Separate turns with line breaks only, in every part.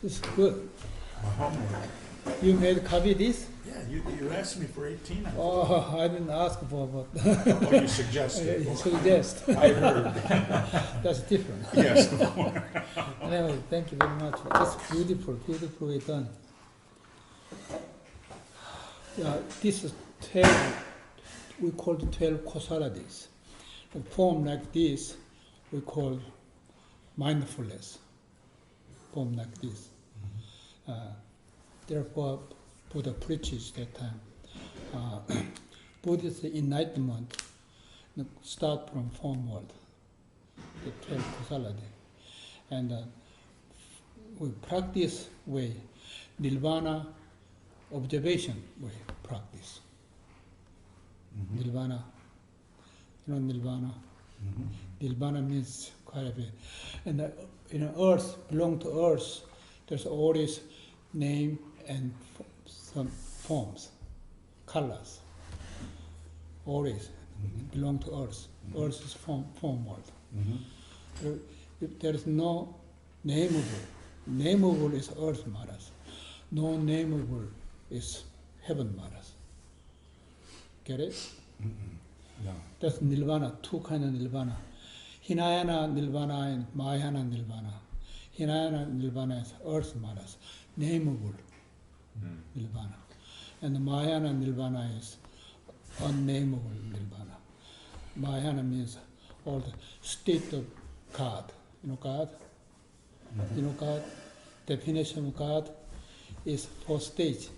This is good. You made copy this?
Yeah, you asked me for 18.
Oh, I didn't ask for, but
Oh, you suggested.
you suggest.
I heard.
That's different.
Yes, of course.
Anyway, thank you very much. That's beautiful, beautifully done. This is 12, we call it 12 Kosaladis. A form like this, we call mindfulness. Form like this. Therefore, Buddha preaches that time. Buddhist enlightenment start from form world, the 12 Kosaladi. And we practice way, Nirvana observation way practice. Mm-hmm. Nirvana, you know Nirvana? Mm-hmm. Nirvana means quite a bit. And earth, belong to earth, there's always name and some forms, colors. Always belong to earth. Mm-hmm. Earth is form world. Mm-hmm. There is no nameable. Nameable is earth matters. No nameable is heaven matters. Get it? Mm-hmm. No. That's nirvana, two kinds of nirvana. Hinayana nirvana and Mahayana nirvana. Hinayana nirvana is earth matters, nameable nirvana. And the Mahayana nirvana is unnameable nirvana. Mahayana means all the state of God. You know God? Mm-hmm. You know God? Definition of God is 4 stages.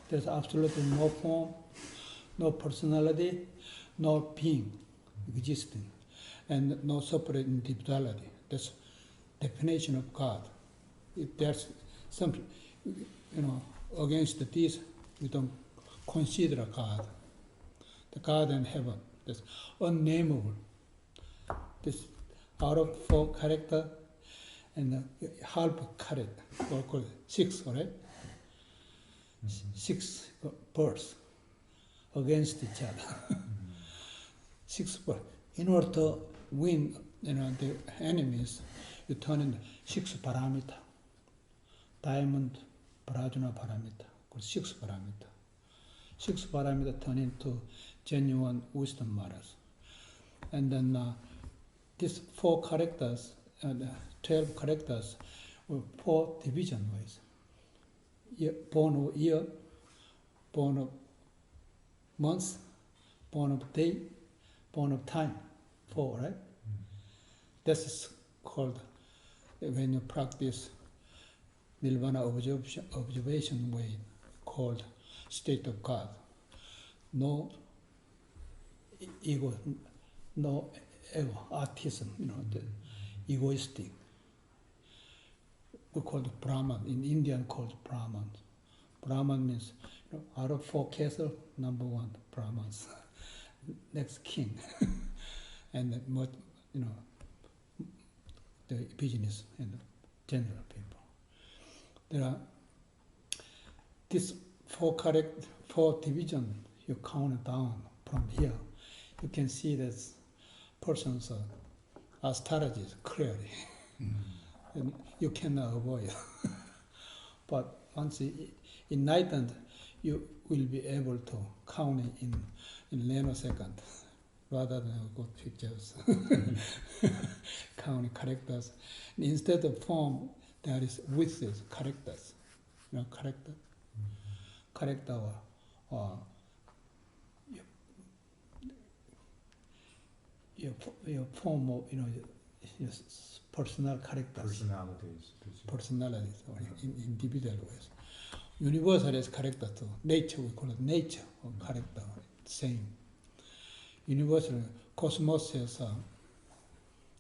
There's absolutely no form, no personality, no being existing, and no separate individuality. That's definition of God. If there's something, against this, we don't consider God. The God and heaven, that's unnameable. This out of 4 character and half character, or called 6, right? Mm-hmm. 6 birds against each other. 6 birds. In order to win, the enemies, you turn in 6 paramita. Diamond, Prajna paramita, called 6 paramita. 6 paramita turn into genuine wisdom matters. And then these 4 characters, 12 characters, were 4 division ways. Born of year, born of month, born of day, born of time. 4, right? This is called, when you practice Nirvana observation way, called state of God. No ego, no ego, artism, the egoistic. We call it Brahman, in Indian called Brahman. Brahman means, out of 4 castles, number 1, Brahmans. Next king. And the business and the general people. There are these 4 divisions, you count down from here. You can see that person's strategies clearly. And you cannot avoid it. But once enlightened, you will be able to count it in nanosecond rather than good pictures. Counting characters. And instead of form, there is width characters. Character. Character or your form of, your personal characters. Personalities, or in individual ways. Universal is character too. Nature, we call it nature or character, same. universal cosmos is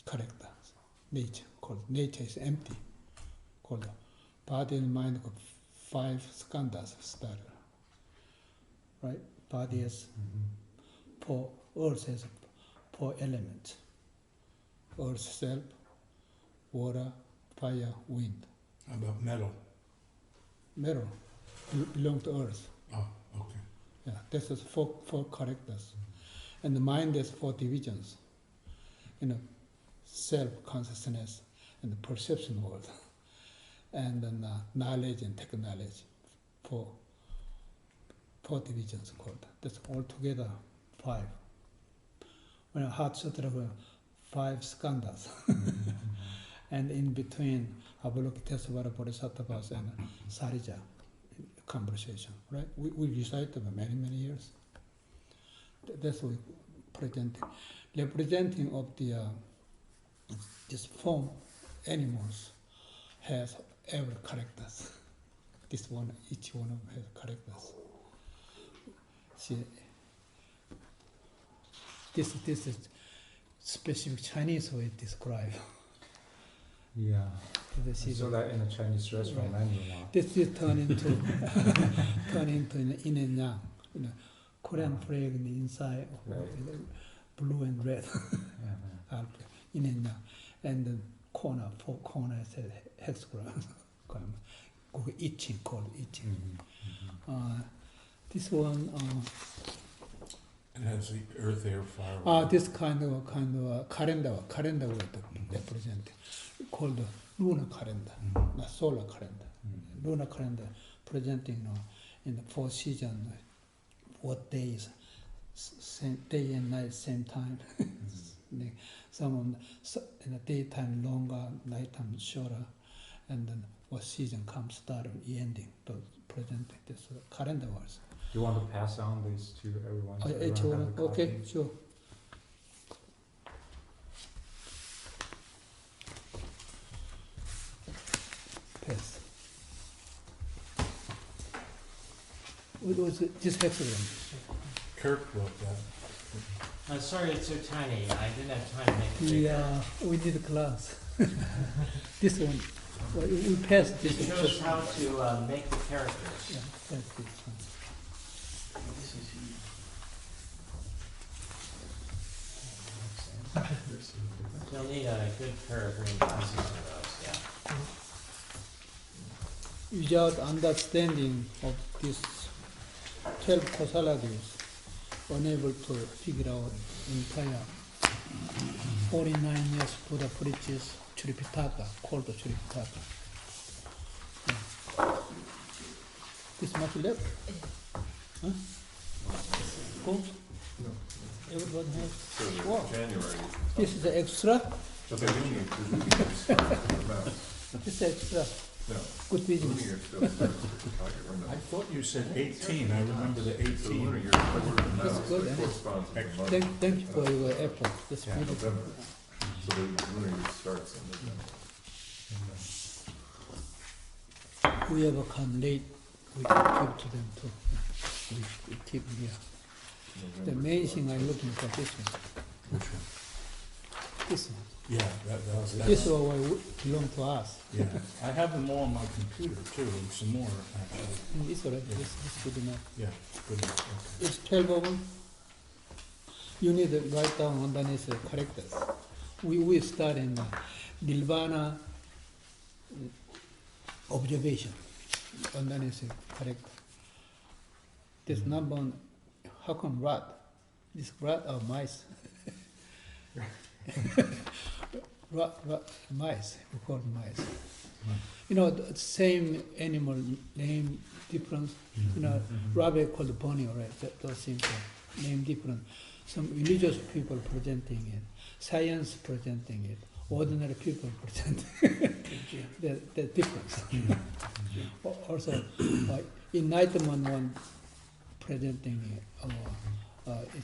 character, nature, called nature is empty, called body and mind got 5 skandhas started, right? Body is 4, earth has 4 elements, earth self, water, fire, wind.
How about metal?
Metal belong to earth.
Oh, okay.
Yeah, this is 4 characters. And the mind is 4 divisions. Self-consciousness and the perception world. And then knowledge and technology. 4 divisions called. That's altogether 5. When Heart Sutra, 5 skandhas. And in between Avalokitesvara Bodhisattvas and Sarija conversation, right? We recite them many, many years. That's what we presenting. Representing of the this form animals has every characters. This one, each one of them has characters. See, this is specific Chinese way to describe.
Yeah. I saw that in a Chinese restaurant menu now.
This is turn into yin and yang. Korean flag in the inside, blue and red. Yin and yang. And the corner, 4 corners has hexagram. Itching, called itching. This one.
It has the earth, air, fire.
This kind of calendar way to represent, called the lunar calendar, not solar calendar. Lunar calendar presenting in the 4 seasons, what days, same day and night, same time. Some of them in the daytime longer, nighttime shorter, and then what season comes, start and ending. To present this calendar was.
Do you want to pass on these to everyone? So everyone
Sure.
have a
Okay,
copy?
sure. Pass. What was it? Just hexagram.
Kirk wrote that.
Sorry, it's so tiny. I didn't have time to make it bigger.
Yeah, we did a class. This one, well, we passed
It
this one.
shows how to make the characters.
Yeah, that's this one.
This is You'll need a good pair of green glasses for those, yeah.
Without understanding of these 12 Kosaladis, unable to figure out entire 49 years Buddha preaches Churipitaka, called the Churipitaka. This much left? Huh? Go? Everybody has? Wow.
January.
This is the extra?
But they're doing it, they're doing it.
This is extra.
No,
Good
doing
business.
it still starts with the target window.
I thought you said 18. I remember the
So lunar
18.
year, what we're in now,
That's good,
it
eh?
corresponds to the month.
Thank you for your effort. That's
Yeah,
beautiful.
November. So the lunar year starts in November.
Whoever come late, we give to them too. We keep here. The
November
main
starts.
thing I'm looking for this one.
Which one?
This one.
Yeah, that's
This one will belong to us.
Yeah, I have them all on my computer too, and some more actually.
It's already, this is good enough.
Yeah, good enough.
It's 12 of them. You need to write down underneath the characters. We start in Nirvana observation. Underneath the character. This number one, how come rat? This rat or mice? Mice, we call it mice. You know, the same animal name difference. You know, rabbit called bunny, right? Those simple name different. Some religious people presenting it, science presenting it, ordinary people presenting it. the difference. Also, Enlightenment one presenting it,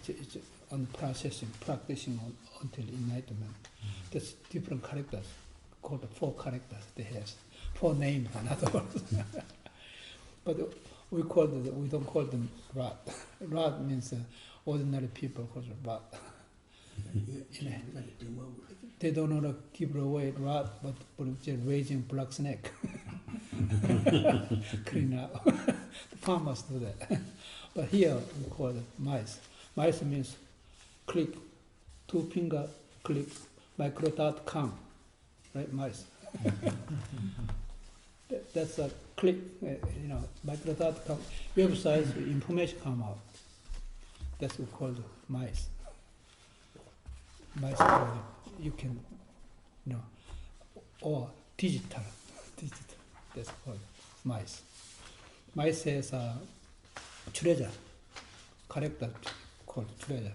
it's on processing, practicing until enlightenment. That's different characters, called the 4 characters they have, 4 names in other words. But we don't call them rat. Rat means ordinary people called rat. You know, they don't know to give away rat, but just raising black snake. Clean out. The farmers do that. But here we call it mice. Mice means click, 2 finger click, micro.com, right? Mice. That's a click, micro.com website, information come out. That's what we call mice. Mice, you can, or digital, that's called mice. Mice has a treasure, character called treasure.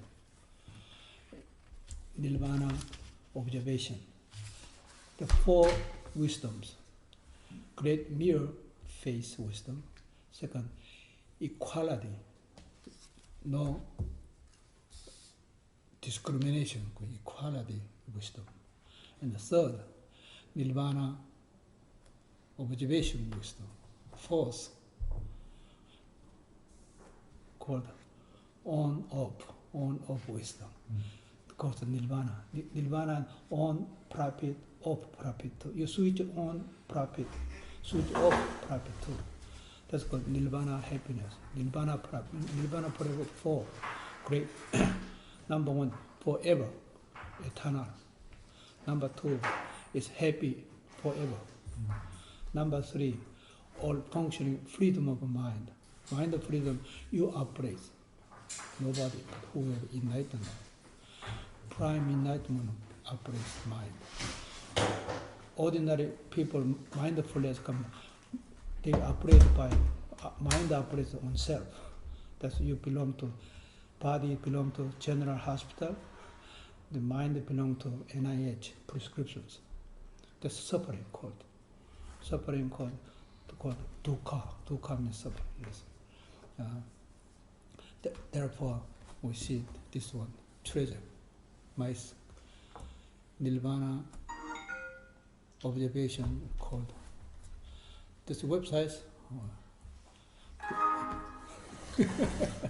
Nirvana, observation. The 4 wisdoms. Great mirror face wisdom. Second, equality. No discrimination, equality wisdom. And the third, Nirvana, observation wisdom. Fourth, called on-off wisdom. Called Nirvana. Nirvana, on profit, off profit too. You switch on profit, switch off profit too. That's called Nirvana happiness. Nirvana profit, Nirvana forever 4. Great. Number 1, forever, eternal. Number 2 is happy forever. Number 3, all functioning freedom of mind. Mind of freedom, you operate. Nobody who will enlightenment. Prime enlightenment operates mind. Ordinary people, mindfulness come, they operate by, mind operates on self. That's you belong to, body belong to general hospital, the mind belong to NIH prescriptions. That's suffering called. Suffering called dukkha. Dukkha means suffering, yes. Therefore, we see this one, treasure, mice, Nirvana, observation called. This website.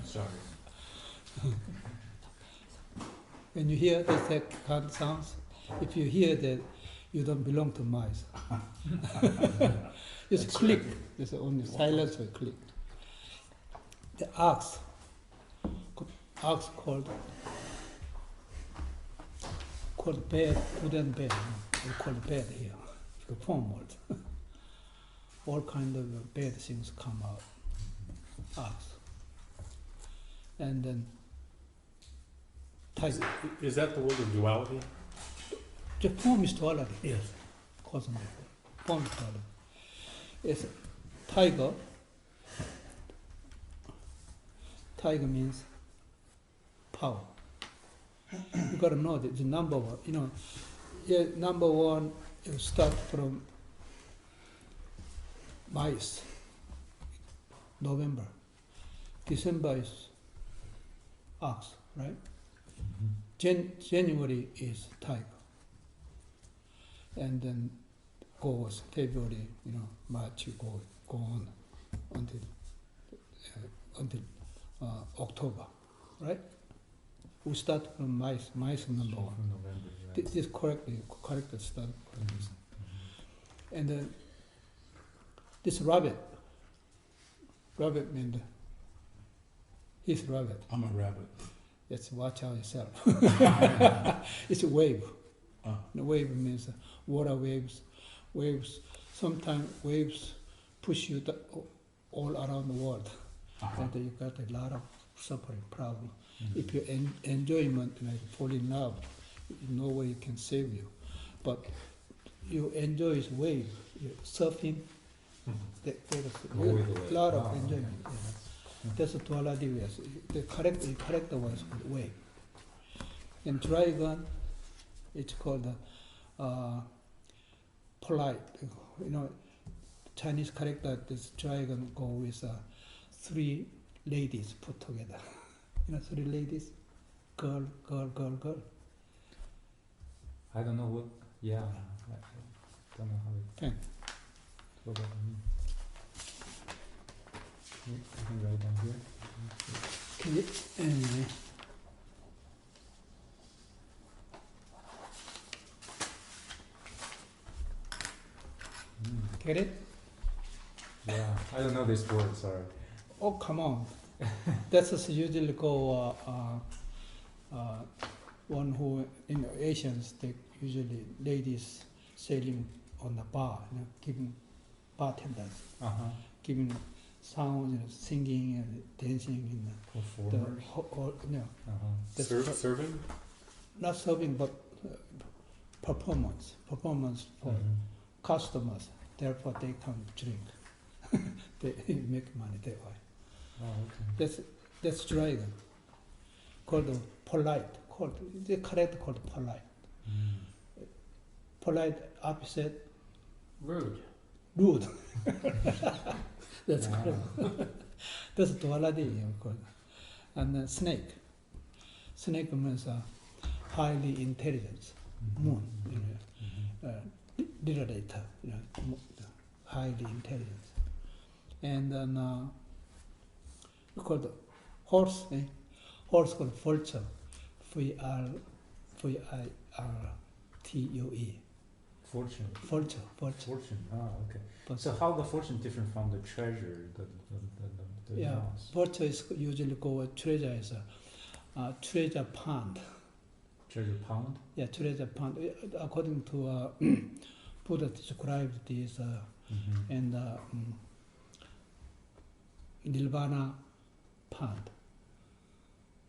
Sorry.
When you hear the kind of sounds, if you hear that, you don't belong to mice. Just
That's
click.
right.
There's only silence will click. The ox called bad, good and bad. We call it bad here. The form word. All kind of bad things come out. Ox. And then tiger.
Is that the word of duality?
The form is duality.
Yes.
Cosmic. Form is duality. It's tiger. Tiger means power. You got to know that the number one. Number one, you start from mice. November. December is ox, right? January is tiger. And then goes February, March, you go on until October, right? We start from mice number one.
From November, right.
This correct start from this. And then this rabbit means he's rabbit.
I'm a rabbit.
Let's watch out yourself. It's a wave. The wave means water waves. Waves. Sometimes waves push you all around the world, and you got a lot of suffering problem. If you enjoyment, like fall in love, no way you can save you. But you enjoy this wave, you're surfing. There is
Go with the wave.
a lot of enjoyment. That's a duality. The character was wave. And dragon, it's called polite. Chinese character. This dragon go with 3 ladies put together. 3 ladies, girl.
I don't know what. Yeah, I don't know how it.
Pen.
Go back. You can write down here.
Can you, anyway. Get it?
Yeah, I don't know this word, sorry.
Oh, come on. That's usually called one who, in Asians, they usually ladies selling on the bar, giving bartenders, giving sound, singing and dancing in the
Performers?
that's
Serving?
not serving but performance for customers. Therefore, they can drink. They make money that way.
Oh, okay.
That's dragon. Called polite. The correct called polite. Polite opposite
Rude.
rude. That's correct. That's duality called. And snake. Snake means highly intelligent. Moon. Literator. Highly intelligent. And then we call the horse. Horse called vulture. Vulture.
Fortune.
Vulture.
Fortune. Ah, okay.
But
So how the fortune different from the treasure, the
yeah,
mouse?
vulture is usually called treasure is a treasure pond.
Treasure pound?
Yeah, treasure pond. According to Buddha described this and Nirvana pond.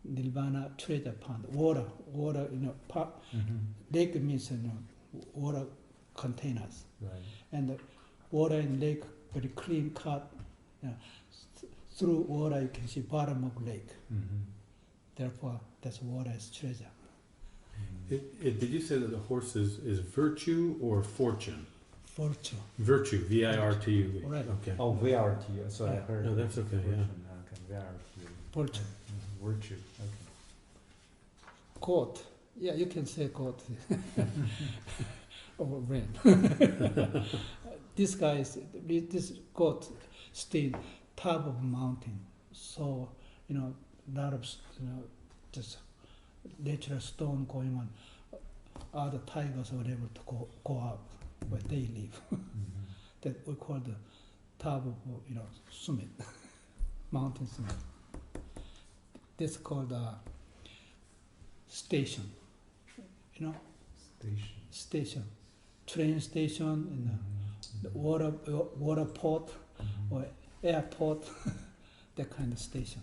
Nirvana treasure pond. Water, lake means water containers.
Right.
And the water in lake very clean cut. Through water you can see bottom of lake. Therefore, that's water is treasure.
Did you say that the horse is virtue or fortune?
Virtue.
Virtue, V-I-R-T-U.
Right.
Okay.
Oh, VRT. So I heard.
No, that's okay, yeah.
Okay, VRT.
Virtue.
Virtue. Okay.
Goat. Yeah, you can say goat. Or rain. This goat stayed top of a mountain. So, lot of, just natural storm going on. Other tigers were able to go up where they live. That we call the top of, summit, mountain summit. That's called a station. Station, train station, and the water port or airport, that kind of station.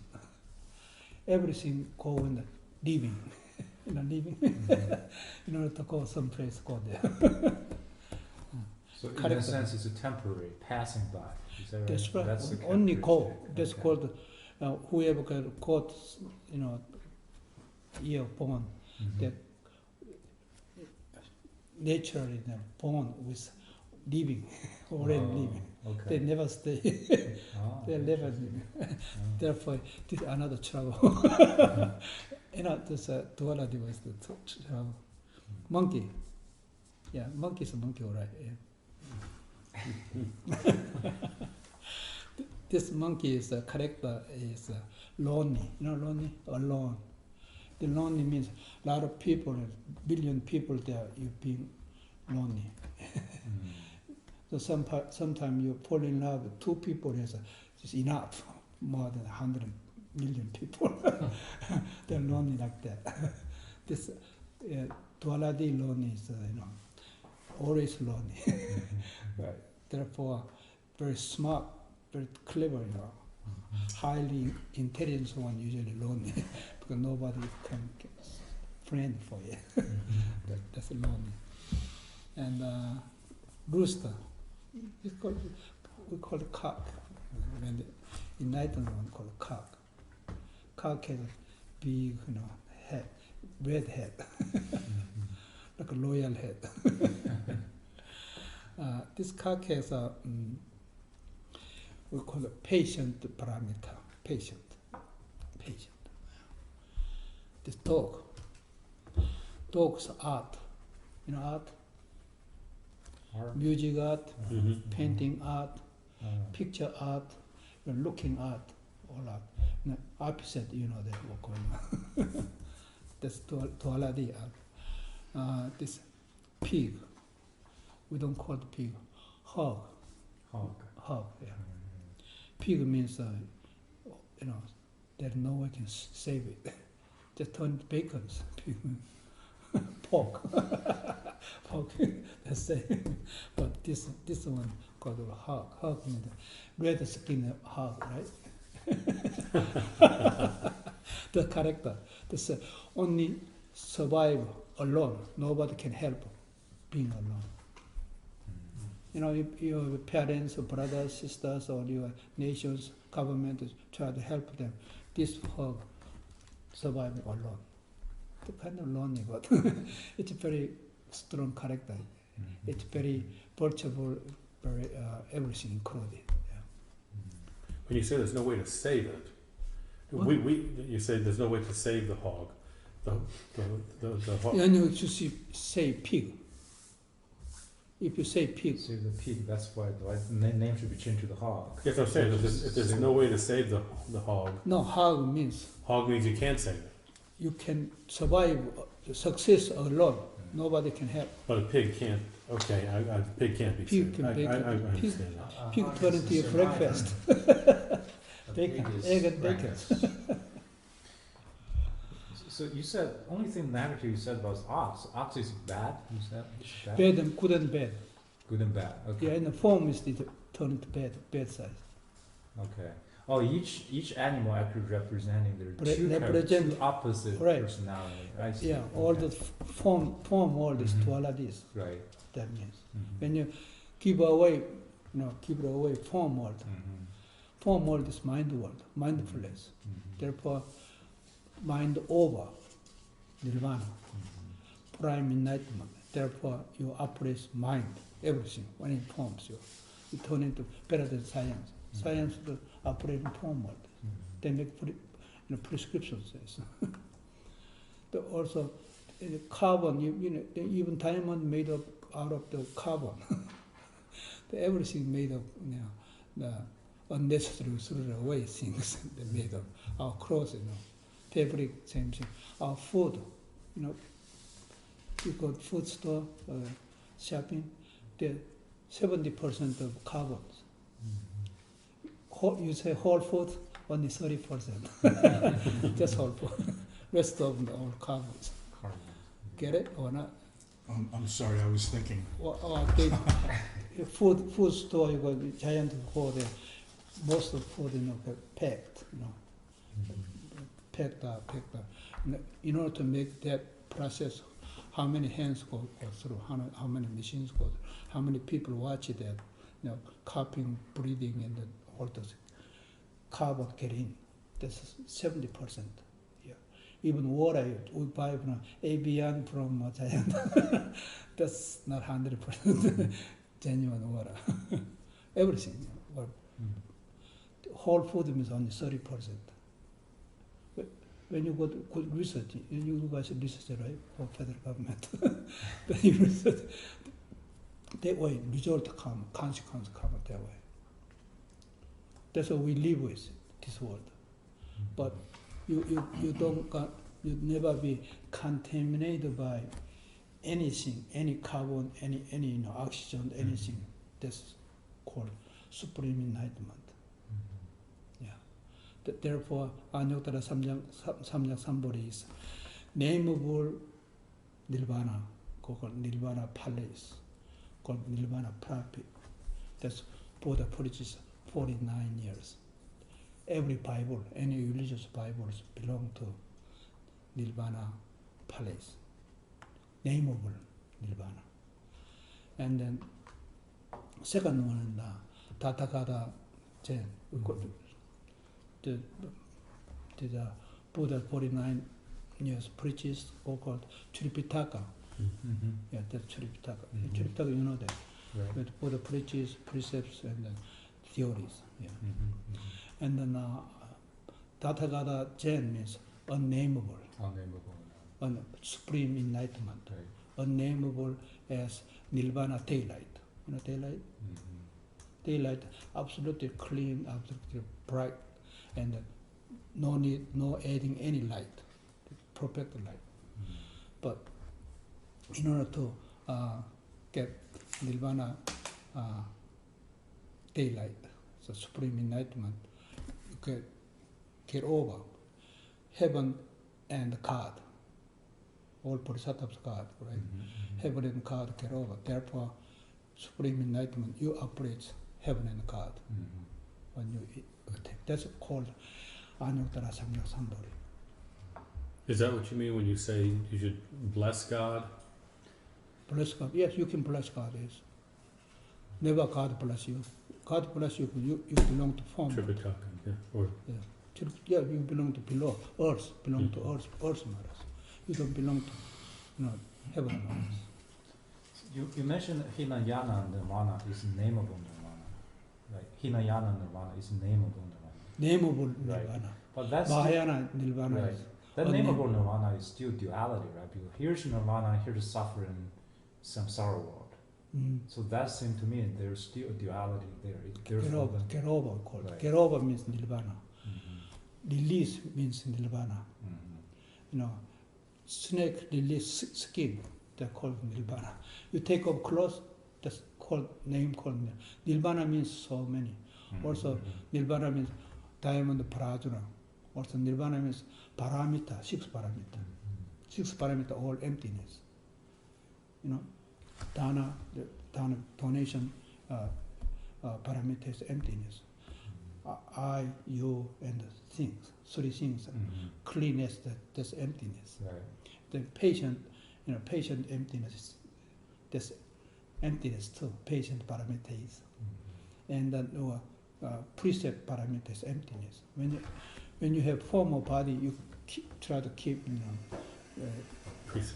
Everything go in the living, living. In order to go someplace, go there.
So in that sense, it's a temporary passing by. Is that right?
That's right.
That's the
Only go.
characteristic.
That's
Okay.
called whoever got caught, year born. That naturally they're born with living, already living.
Okay.
They never stay. They never
interesting.
live. Therefore, this is another trouble. This duality was the trouble. Monkey. Yeah, monkey is a monkey, all right. Yeah. This monkey is a character is lonely. Lonely? Alone. The lonely means a lot of people, billion people there, you being lonely. So sometimes you fall in love with two people is just enough. More than 100 million people, they're lonely like that. This duality lonely is always lonely. Right. Therefore, very smart, very clever, highly intelligent one usually lonely because nobody can get friend for you. That's lonely. And rooster, we call it cock. And the Enlightenment one called cock. Cock has a big, head, red head, like a royal head. This cock has a we call it patient parameter. Patient. This dog's art. Art, music art, painting art, picture art, looking art, all out. No, opposite, that what going on. That's duality. This pig, we don't call it pig, hog. Hog, yeah. Pig means, there's no one can save it. Just turn bacon, pig. Pork. Pork, that's it. But this one called a hog. Hog means red skin hog, right? The character. This only survive alone. Nobody can help being alone. If your parents or brothers, sisters, or your nation's government try to help them, this hog survive alone. The kind of lonely, but it's a very strong character. It's very virtual, very everything included. Yeah.
When you say there's no way to save it, you say there's no way to save the hog. The hog.
You say pig. If you say pig,
Save the pig. That's why the name should be changed to the hog.
Yes, I'm saying if there's no way to save the hog.
no, hog means
Hog means you can't save it.
you can survive success alone. Nobody can help.
But a pig can't. Okay, a pig can't be
Pig
saved.
can
I
bake it.
understand that.
Pig turn into your breakfast. Bacon, egg and bacon.
So you said only thing negative you said was ox. Ox is bad. You said it's bad.
Bad and good and bad.
Good and bad. Okay.
Yeah, in the form is turn into bad side.
Okay. Oh, each animal actually representing their
Represent-
two opposite
right.
personality. I see.
Yeah, all
Okay.
the form all these
Mhm.
dualities.
Right.
That means
Mhm.
when you give away form world.
Mhm.
Form world is mind world, mindfulness.
Mhm.
Therefore, mind over Nirvana,
Mhm.
prime enlightenment. Therefore, you operate mind, everything when it forms you. You turn into better than science. Science will operate in form world.
Mhm.
They make prescriptions. Also, carbon. Even diamond made up out of the carbon. Everything made of the unnecessary thrown away things they made of. Our clothes, fabric, same thing. Our food, you go to food store, shopping, the 70% of carbons. You say whole food, only 30%. Just whole food. Rest of the all carbons. Get it or not?
I'm sorry, I was thinking.
Food store, you got giant hole there. Most of food, packed, packed up. In order to make that process, how many hands go through, how many machines go through, how many people watch that, coughing, breathing, and all those carbon get in. That's 70%. Yeah. Even water, we buy Avian from Giant. That's not 100% genuine water. Everything. Well, whole food means only 30%. When you go to good research, you guys research, right, for federal government. Then you research, that way result come, consequence come that way. That's what we live with this world. But you never be contaminated by anything, any carbon, any oxygen, anything. That's called supreme enlightenment. Therefore, Anyuttara Samyak is nameable Nirvana, called Nirvana Palace, called Nirvana Prophet. That's Buddha preaches 49 years. Every Bible, any religious Bibles belong to Nirvana Palace, nameable Nirvana. And then second one is Tathagata Zen. We got the Buddha 49 years preaches, called Tripitaka. Yeah, that's Tripitaka. Tripitaka, you know that.
Right.
With Buddha preaches, precepts, and then theories. Yeah. And then Tathagata Zen means unnameable, supreme enlightenment.
Right.
Unnameable as Nirvana daylight. Daylight? Daylight, absolutely clean, absolutely bright, and no need, no adding any light, perfect light. But in order to get Nirvana daylight, so supreme enlightenment, you can get over heaven and God, all bodhisattvas God, right? Heaven and God get over. Therefore, supreme enlightenment, you approach heaven and God when you attain. That's called Anuttara Samyak Sambhari.
Is that what you mean when you say you should bless God?
Bless God. Yes, you can bless God. Yes. Never God bless you. God bless you. You belong to form.
Tripitaka, yeah. Or
Yeah, you belong to below earth. Belong to earth. Earth matters. You don't belong to, heaven matters.
You mentioned Hinayana Nirvana is nameable Nirvana. Right? Hinayana Nirvana is nameable Nirvana.
Nameable
Right.
Nirvana.
But that's
Mahayana Nirvana
right.
is
That
Or
nameable Nirvana is still duality, right? Because here's Nirvana, here's suffering, samsara world. So that seems to me there's still a duality there.
get over called.
Right.
Get over means Nirvana. Release means Nirvana. Snake release skin, they're called Nirvana. You take off clothes, that's called Nirvana means so many. Also, Nirvana means diamond parajuna. Also, Nirvana means paramita, 6 paramita. 6 paramita, all emptiness. Dana, donation, paramita is emptiness. I, you, and things, 3 things. Cleanness, that's emptiness.
Right.
The patient, patient emptiness, that's emptiness too. Patient paramita is. And then precept paramita is emptiness. When you have formal body, you try to keep,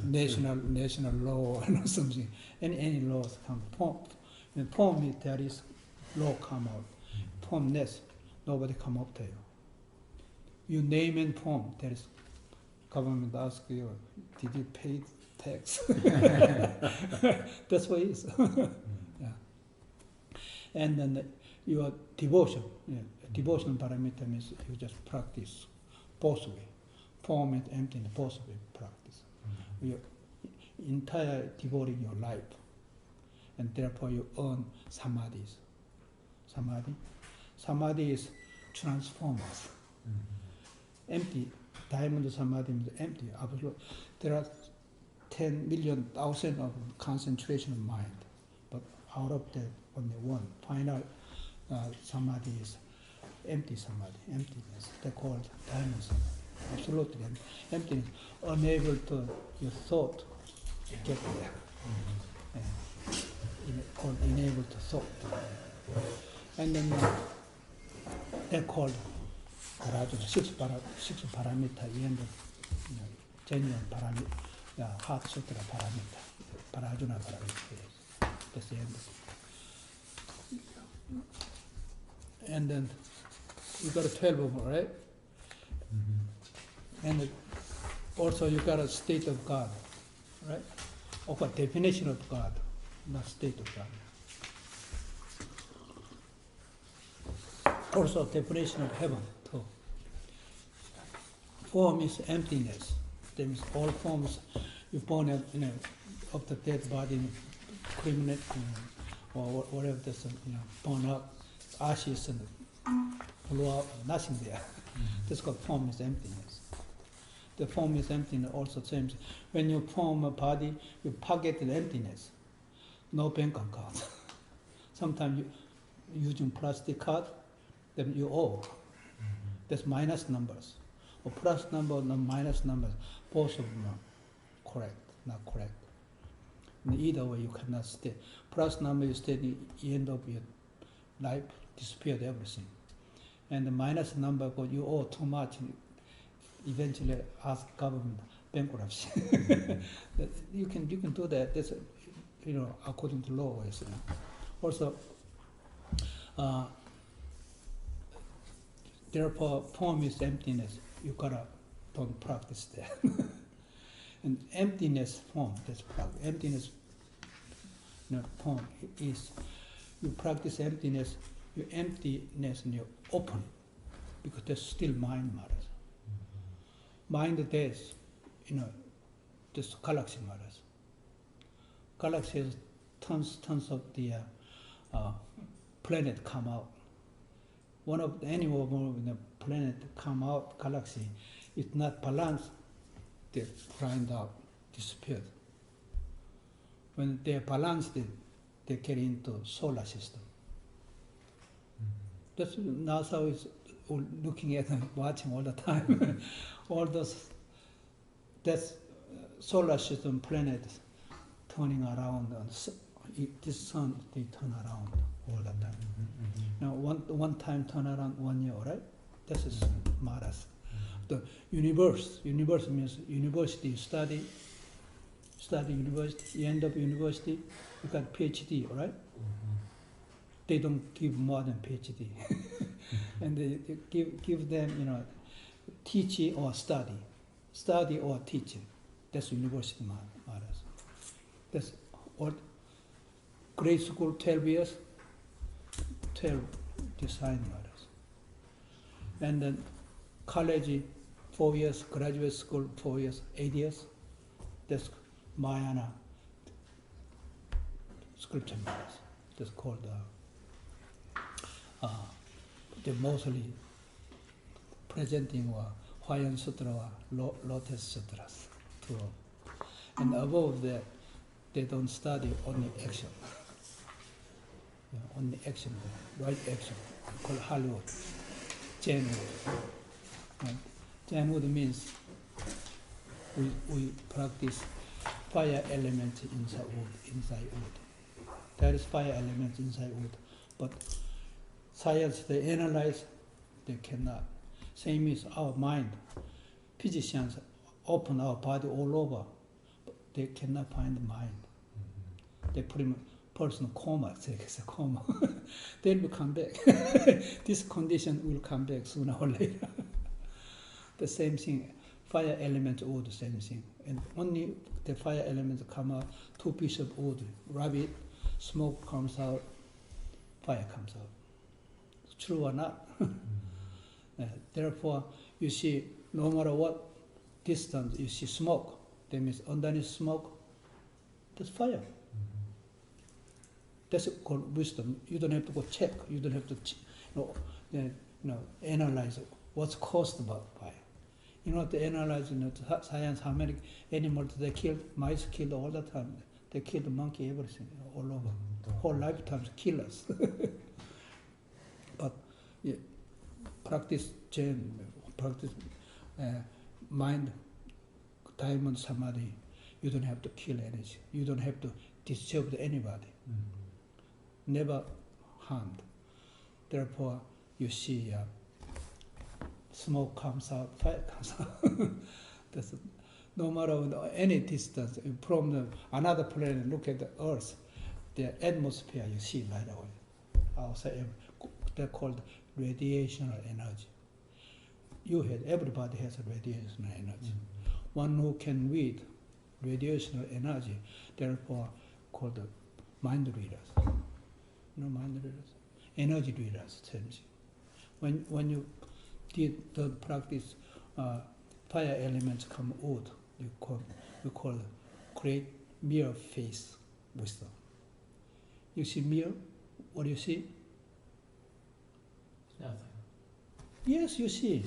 national law or something. Any laws come. Form is there is law come out. Formless, nobody come up to you. You name and form, there is government ask you, did you pay tax? That's what it is. Yeah. And then your devotion, devotional parameter means you just practice both way, form and emptiness, both way practice. You entire devoting your life, and therefore you earn samadhis. Samadhi is transformers. Empty, diamond samadhi means empty, absolute. There are 10 million, thousand of concentration of mind, but out of that only one. Final samadhi is empty samadhi, emptiness. They're called diamond samadhi. Absolutely emptiness, unable to your thought get there. Called unable to thought. And then they're called Rajana, 6 paramita, and genuine paramita, Heart Sutra paramita, Parajuna paramita. That's the end. And then you got a 12 of them, right? And also you got a state of God, right? Of a definition of God, not state of God. Also definition of heaven too. Form is emptiness. That means all forms you born of the dead body, criminal or whatever that's born up, ashes and blow out, nothing there. That's called form is emptiness. The form is emptiness also same. When you form a body, you pocket the emptiness. No bank account. Sometimes you using plastic card, then you owe. That's minus numbers. Or plus number, no minus numbers. Both of them are correct, not correct. In either way, you cannot stay. Plus number, you stay at the end of your life, disappeared everything. And the minus number, because you owe too much, eventually ask government bankruptcy. You can do that. That's according to law. Also, therefore, form is emptiness. You don't practice that. And emptiness form, that's practice. Emptiness form is you practice emptiness. Your emptiness and you open. because that's still mind matters. Mind death, this galaxy matters. Galaxy has tons of the planet come out. One of any of the planet come out galaxy, it's not balanced, they grind out, disappeared. When they're balanced, they get into solar system. That's NASA is looking at and watching all the time. All those, that's solar system planets turning around. This sun, they turn around all the time. Now, one time turn around 1 year, right? This is matters. The universe means university, study university, you end up university, you got PhD, right? They don't give more than PhD. And they give them, teaching or study or teaching. That's university matters. That's all. Grade school 12 years, 12 design matters. And then college 4 years, graduate school 4 years, 8 years. That's Mahayana scripture matters. That's called the mostly presenting Hwayan Sutra or Lotus Sutras. And above that, they don't study only action. Only action, right action, called Hollywood, Jainwood. Right? Jainwood means we practice fire element inside wood. There is fire element inside wood, but science, they analyze, they cannot. Same is our mind. Physicians open our body all over, but they cannot find the mind. They put him person coma, it's a coma. Then will come back. This condition will come back sooner or later. The same thing, fire elements wood, the same thing. And only the fire elements come out, 2 pieces of wood, rub it, smoke comes out, fire comes out. True or not? Therefore, you see, no matter what distance you see smoke, that means underneath smoke, there's fire. That's called wisdom. You don't have to go check. You don't have to, analyze what's caused by fire. You know, to analyze science, how many animals they killed. Mice killed all the time. They killed the monkey, everything, all over. Whole lifetimes killers. But practice Zen, practice mind, diamond samadhi. You don't have to kill anything. You don't have to disturb anybody. Never harmed. Therefore, you see smoke comes out, fire comes out. That's no matter any distance from another planet, look at the Earth, the atmosphere you see right away. Outside, they're called radiational energy. Everybody has a radiational energy. One who can read radiational energy, therefore called mind readers. Mind readers, energy readers, same thing. When you did the practice, fire elements come out. You call great mirror face wisdom. You see mirror, what do you see?
Nothing.
Yes, you see.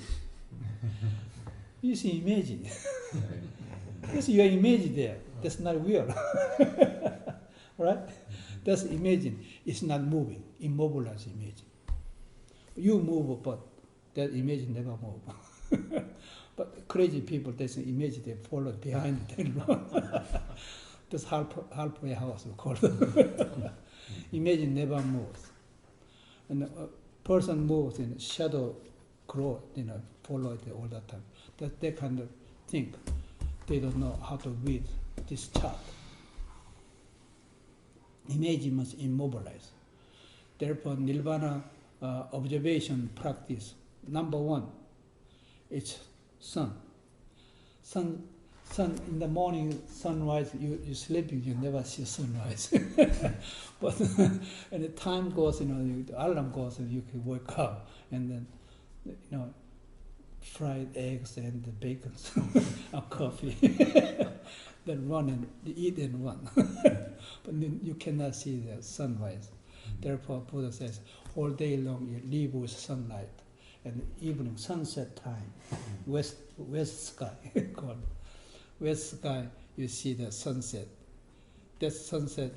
You see image. Yes, your image there. That's not real. Right? That's imagine. It's not moving. Immobilized image. You move, but that image never move. But crazy people, there's an image they follow behind them. That's halfway house we call it. Image never moves. And a person moves in shadow grow, follow it all the time. That they kind of think they don't know how to read this chart. Image must immobilize. Therefore, Nirvana observation practice, number 1, it's sun. Sun in the morning, sunrise, you're sleeping, you never see sunrise. But and the time goes, the alarm goes, and you can wake up, and then, fried eggs and the bacon, or coffee. Then run and eat and run. But then you cannot see the sunrise. Therefore, Buddha says, all day long you live with sunlight, and evening sunset time, west sky called west sky. You see the sunset. That sunset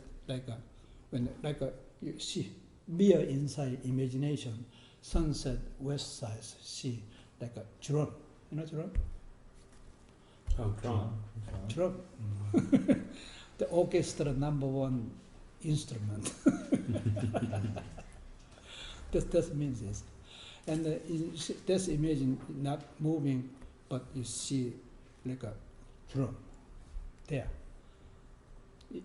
you see mere inside imagination. Sunset west side see like a drum. You know drum?
Oh, drum.
Drum. The orchestra #1 instrument. That means this. And this imagine not moving, but you see like a drum there. We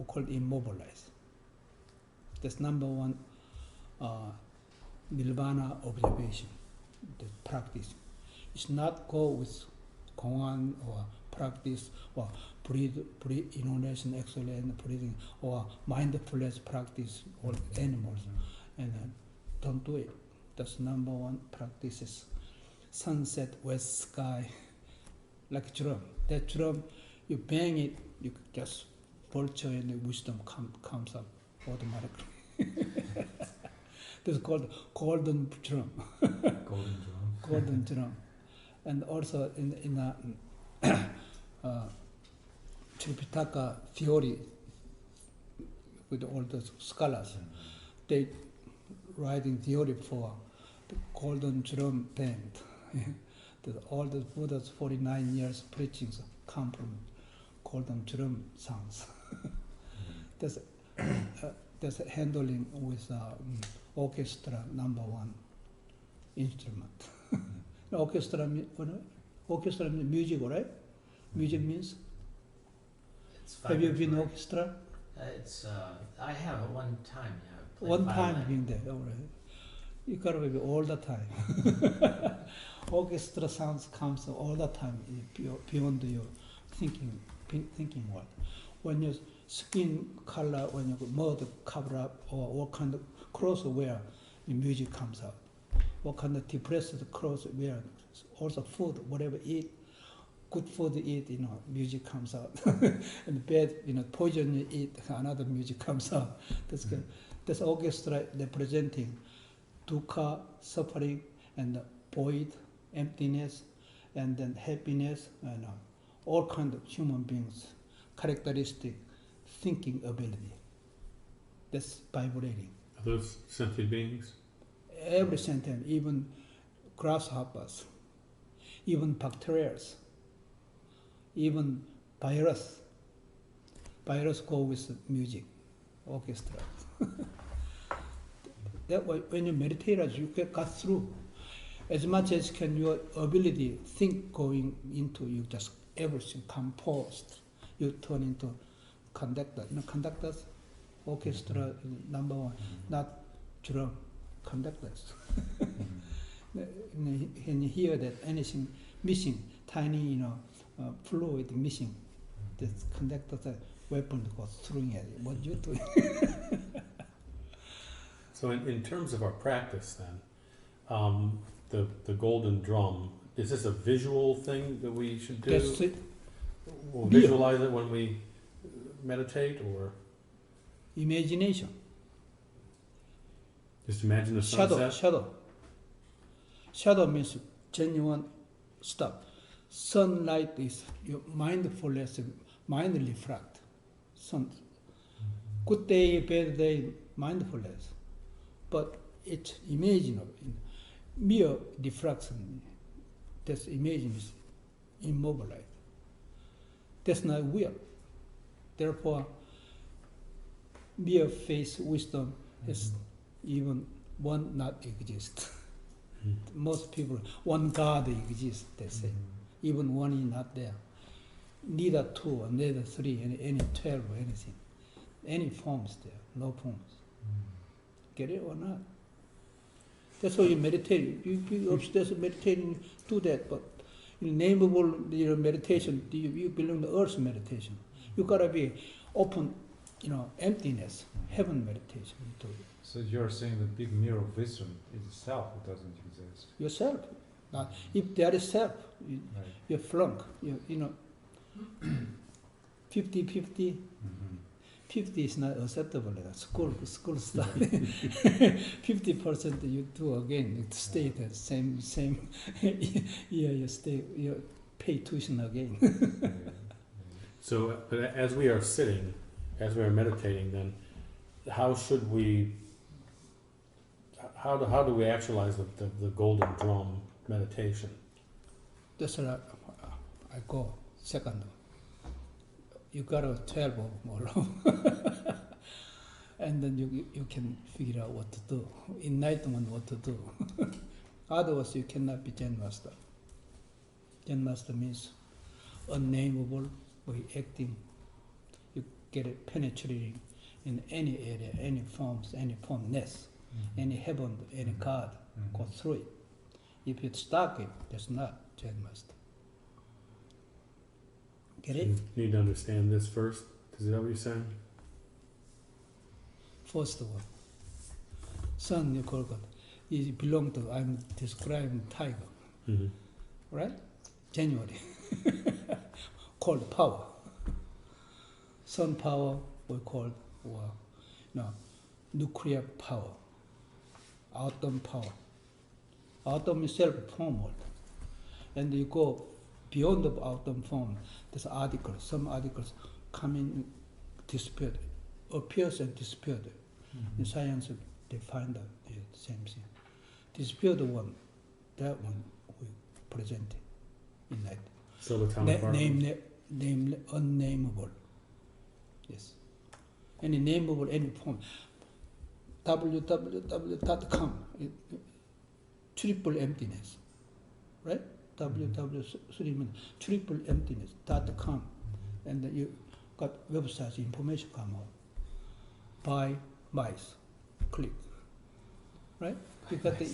call it immobilized. That's #1 Nirvana observation, the practice. It's not go with koan or practice or breathe inhalation, exhalation, breathing, or mindfulness practice or animals. And don't do it. That's #1 practices. Sunset, west sky, like drum. That drum, you bang it, you just virtue and the wisdom comes up automatically. This is called golden drum.
Golden drum.
Golden drum. And also in Tripitaka theory, with all the scholars, they writing theory for the golden drum band. All the Buddha's 49 years preachings come from golden drum sounds. That's handling with orchestra #1 instrument. Orchestra means music, right? Music means.
It's
Have you been
vibratory.
orchestra?
I have at one time, yeah. I played
One time
violin.
being there, all right. You gotta be all the time. Orchestra sounds comes all the time beyond your thinking world. When your skin color, when your mud cover up, or what kind of clothes wear, the music comes out. What kind of depressed clothes wear, also food, whatever eat, good food you eat, music comes out. And bad, poison you eat, another music comes out. That's good. That's orchestra representing dukkha, suffering, and void, emptiness, and then happiness, and all kinds of human beings, characteristic, thinking ability. That's vibrating.
Are those sentient beings?
Every sentence, even grasshoppers, even bacteria, even virus. Virus go with music, orchestra. That way, when you meditate, you get got through. As much as can your ability think going into you, just everything composed. You turn into conductor. Conductors, orchestra #1, not drum, conductors. When you hear that anything missing, tiny, fluid missing, the conductor's weapon goes through it. What you doing?
So in terms of our practice then, the golden drum, is this a visual thing that we should do?
That's it.
We'll visualize it when we meditate, or
Imagination.
just imagine the sunset?
Shadow means genuine stuff. Sunlight is your mindfulness, mind reflect. Good day, bad day, mindfulness. But it's imaginable. Mere diffraction, this imagine is immobilized. That's not will. Therefore, mere faith, wisdom is even one not exist. Most people, one God exists, they say. Even one is not there. Neither 2 or neither 3, any 12 or anything. Any forms there, no forms. Get it or not? That's why you meditate. You upstairs meditating, do that, but in nameable meditation, you belong to earth meditation. You gotta be open, emptiness, heaven meditation. To
So you're saying the big mirror of wisdom itself, it doesn't exist.
yourself. Now, if there is self, you,
Right.
you flunk. You know, 50-50. 50 is not acceptable. School study. 50% you do again. It stay the same year. You pay tuition again.
So, but as we are sitting, as we are meditating, then how should we? How do we actualize the golden drum meditation?
That's what I go second. You got a 12 or more, and then you can figure out what to do. Enlightenment, what to do. Otherwise, you cannot be Zen master. Zen master means unnameable way acting. You get it penetrating in any area, any forms, any formness, any heaven, any God. Go through it. If you stuck it, that's not Zen master. Get it?
You need to understand this first. Is that what you're saying?
First of all, sun you call God. It belong to, I'm describing tiger,
Mm-hmm.
right? January. Called power. Sun power we call nuclear power. Atom power. Atom itself form world. And you go beyond the atom form, there's articles, some articles come in, disappeared, appears and disappeared. In science, they find out the same thing. Disappeared one, that one we present in that.
Subatomic particles.
Name unnameable. Yes. Any nameable, any form. www.com, triple emptiness, right? www triple emptiness.com, and then you got website information come out. Buy mice, click, right? You got the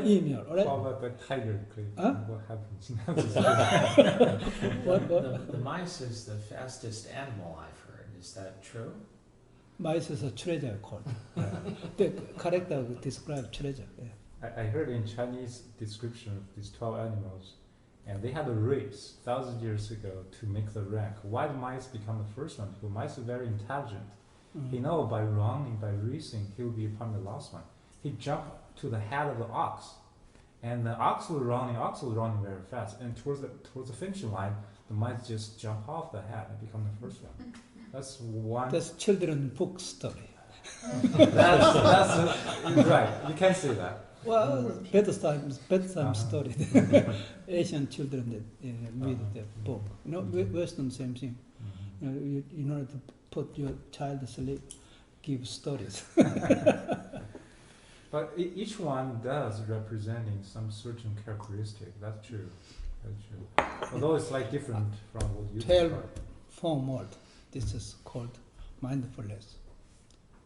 email, right?
How about the tiger click?
Huh?
What happens?
What?
The mice is the fastest animal I've heard. Is that true?
Mice is a treasure called. The character will describe treasure. Yeah.
I heard in Chinese description of these 12 animals, and they had a race 1,000 years ago to make the rank. Why the mice become the first one? Because mice are very intelligent. He know by running, by racing, he will become the last one. He jumped to the head of the ox, and the ox was running very fast. And towards the finishing line, the mice just jump off the head and become the first one. That's one.
That's children's book story.
that's right. You can say that.
Well, bedtime story. Asian children that read the book. You know, Western same thing. You know, in order to put your child to sleep, give stories.
But each one does representing some certain characteristic. That's true. That's true. Although it's like different from what you
12
described.
form world. This is called mindfulness.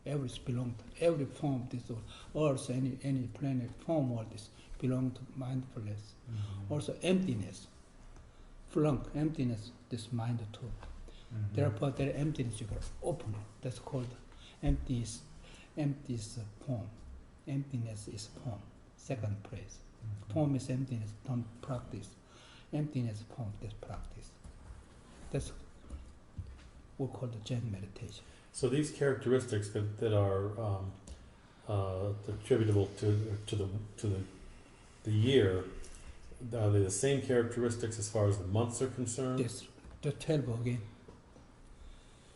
Every form, this earth, any planet, form world is belong to mindfulness. Also emptiness. Flunk, emptiness, this mind too. Therefore, that emptiness you can open it. That's called emptiness. Emptiness form. Emptiness is form. Second place. Form is emptiness. Don't practice. Emptiness form. That's practice. That's what we call the Zen meditation.
So these characteristics that are attributable to the year, are they the same characteristics as far as the months are concerned?
Yes, the 12 again.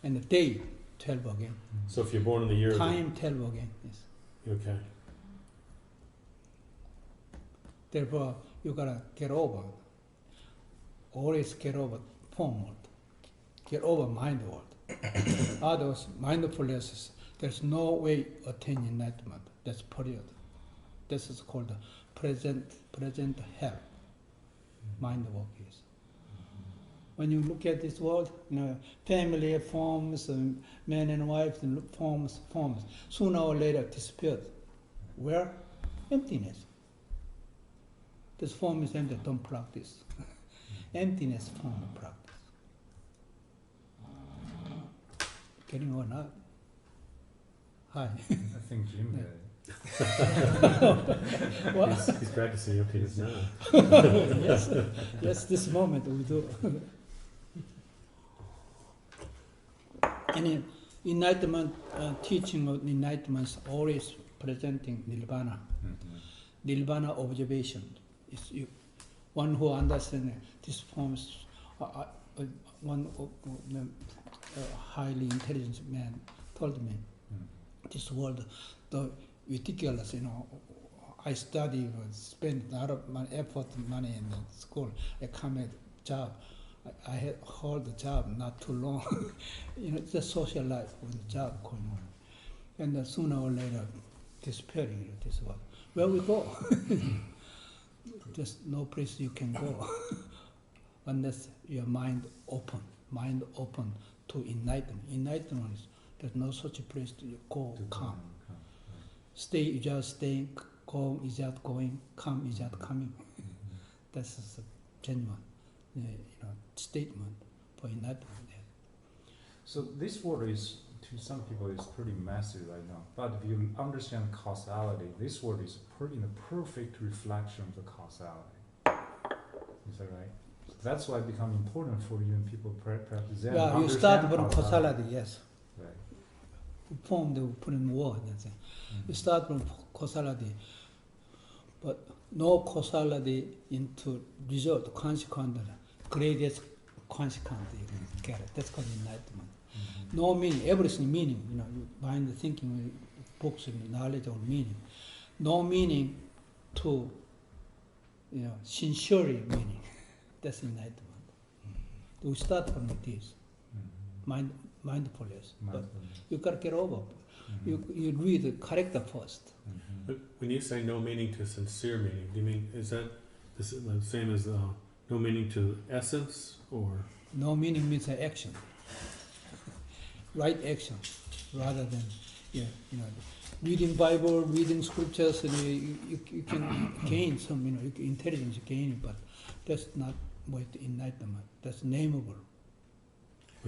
And the day, 12 again.
So if you're born in the year,
Time, 12 again. Yes.
okay.
Therefore, you gotta get over. Always get over form world. Get over mind world. Others, mindfulness, there's no way attain enlightenment. That's period. This is called the present hell. Mind work is. When you look at this world, family forms, men and wives, forms. Sooner or later disappeared. Where? Emptiness. This form is empty, don't practice. Emptiness form practice. Getting or not? Hi.
I think Jim did.
What?
He's practicing emptiness now.
Yes, yes, this moment we do. And enlightenment, teaching of enlightenment is always presenting nirvana. Nirvana observation is one who understands this forms. One highly intelligent man told me, this world, the ridiculous, I study, spend a lot of money, effort, money in school. I come at job. I had hold the job not too long. It's a social life with the job going on, and sooner or later, disappearing. This world. Where we go? There's no place you can go unless your mind open to enlightenment. Enlightenment is there's no such a place to go. Come. Stay is just staying. Go is just going. Come is just coming. That's a genuine, statement for enlightenment.
So this word is, to some people, is pretty messy right now. But if you understand causality, this word is in a perfect reflection of the causality. Is that right? That's why it becomes important for you and people practice Zen.
Yeah, you start from causality, yes.
Right.
Form they put in word. You start from causality, but no causality into result, consequence, greatest consequence you can get it. That's called enlightenment. No meaning, everything meaning, you find the thinking, books and knowledge or meaning. No meaning to, sincerely meaning. That's enlightenment. We start from this, mindfulness. But you got to get over. You read the character first.
But when you say no meaning to sincere meaning, do you mean, is that the same as no meaning to essence, or?
No meaning means an action. Right action, rather than, reading Bible, reading scriptures, and you can gain some, intelligence gain, but that's not what enlightenment. That's nameable.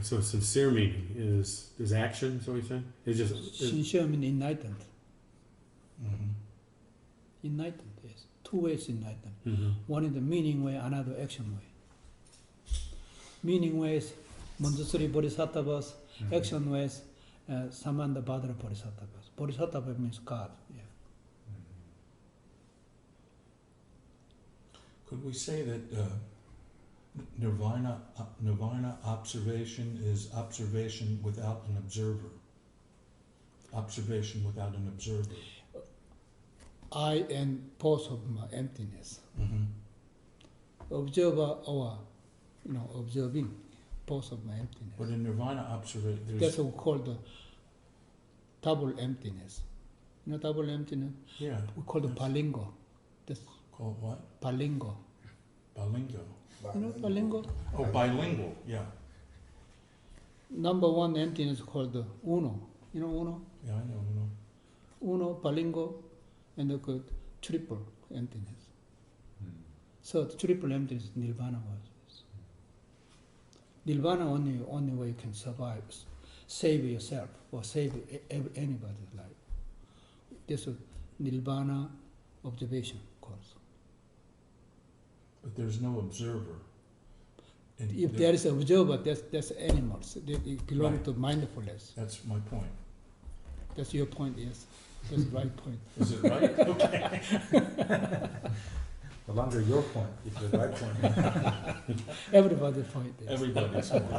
So sincere meaning is action, is what you're saying? It's just
Sincere means enlightened. Enlightened, yes. Two ways enlightened. One is the meaning way, another action way. Meaning ways, Manjusri Bodhisattvas, action ways, Samanda Bhadra Bodhisattvas. Bodhisattva means God. Yeah.
Could we say that Nirvana observation is observation without an observer? Observation without an observer.
I and both of my emptiness. Observer or, observing both of my emptiness.
But in Nirvana observation,
That's what we call the double emptiness. Double emptiness?
Yeah.
We call it palingo. That's
Called what?
palingo.
Bilingual.
Palingo?
Oh, bilingual, yeah.
Number one emptiness called the uno. Uno?
Yeah, I know.
Uno, palingo, and the triple emptiness. So the triple emptiness, nirvana was. Nirvana only way you can survive, save yourself or save anybody's life. This is nirvana observation course.
But there's no observer. And
If there is an observer, that's animals. They belong
Right.
to mindfulness.
That's my point.
That's your point, yes. That's the right point.
Is it right? Okay.
No longer your point, it's the right point.
Everybody's point is.
Everybody's point.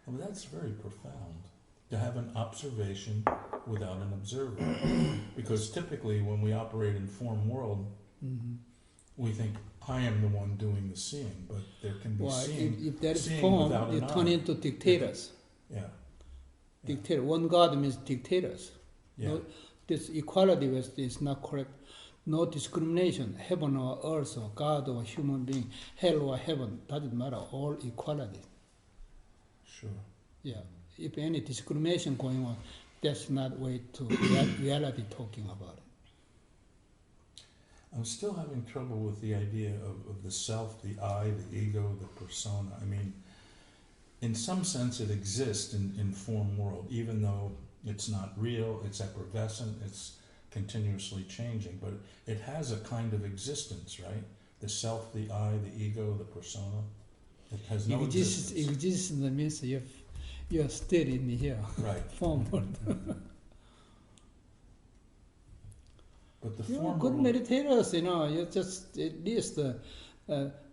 Well, that's very profound, to have an observation without an observer. Because typically when we operate in form world, we think, I am the one doing the seeing, but there can be
Well,
seeing.
if there is
seeing
form,
without
they
an
turn
eye.
into dictators.
Yeah.
Dictator. One God means dictators.
Yeah.
No, this equality is not correct. No discrimination, heaven or earth or God or human being, hell or heaven, doesn't matter, all equality.
Sure.
Yeah. If any discrimination going on, that's not way to reality talking about it.
I'm still having trouble with the idea of the self, the I, the ego, the persona. I mean, in some sense it exists in form world, even though It's not real, it's effervescent, it's continuously changing, but it has a kind of existence, right? The self, the I, the ego, the persona. It has no existence.
Existence means you are still in here,
Right.
form world.
But the
You're
form
good
world,
meditators, you just at least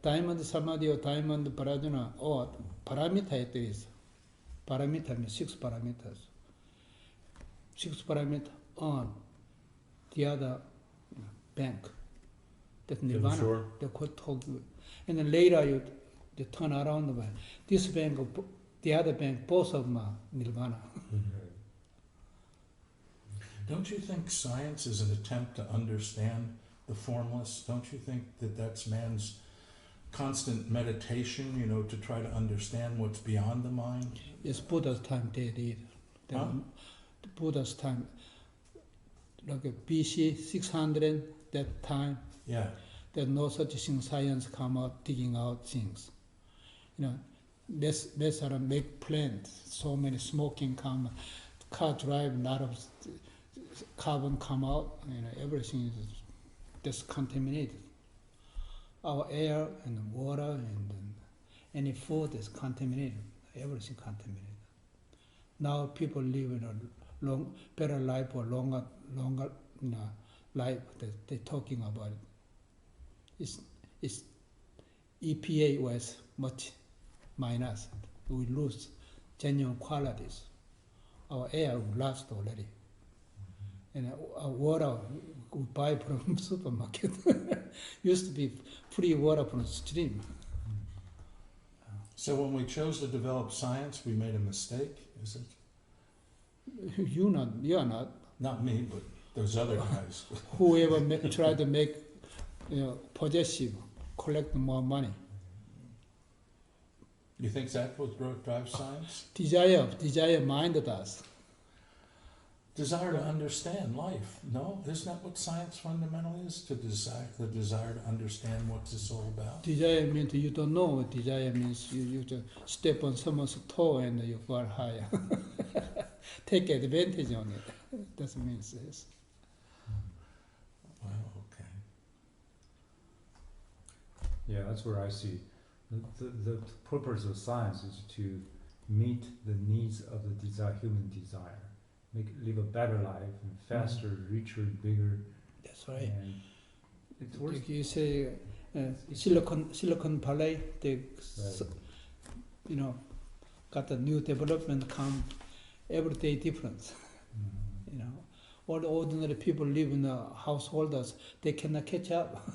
diamond samadhi or diamond prajna or paramita it is. Paramita means 6 parameters. 6 parameters on the other bank. That's Nirvana.
Sure.
The quote told you. And then later you turn around the bank. This bank, the other bank, both of them are Nirvana.
don't you think science is an attempt to understand the formless? Don't you think that that's man's constant meditation, to try to understand what's beyond the mind?
It's Buddha's time they did.
Huh?
The Buddha's time, like BC 600, that time,
Yeah.
there's no such thing, science come out, digging out things. Let's make plants, so many smoking come, car drive, a lot of carbon come out, everything is just contaminated. Our air and water and any food is contaminated, everything contaminated. Now people live in a better life or longer life. They're talking about it. It's EPA was much minus. We lose genuine qualities. Our air lost already, and our water we buy from supermarket. Used to be free water from the stream.
So when we chose to develop science, we made a mistake, is it?
You are not.
Not me, but those other guys.
Whoever try to make possessive, collect more money.
You think that's what drives science?
Desire mind does.
Desire to understand life. No? Isn't that what science fundamentally is? The desire to understand what this all about?
Desire means you don't know what desire means. You just step on someone's toe and you go higher. Take advantage on it. That's what it means. Yes.
Well, okay.
Yeah, that's where I see the purpose of science is to meet the needs of the human desire, live a better life, and faster, richer, bigger.
That's right.
And it works.
Like you say, Silicon Valley, they, got a new development come every day difference. All the ordinary people live in the householders, they cannot catch up.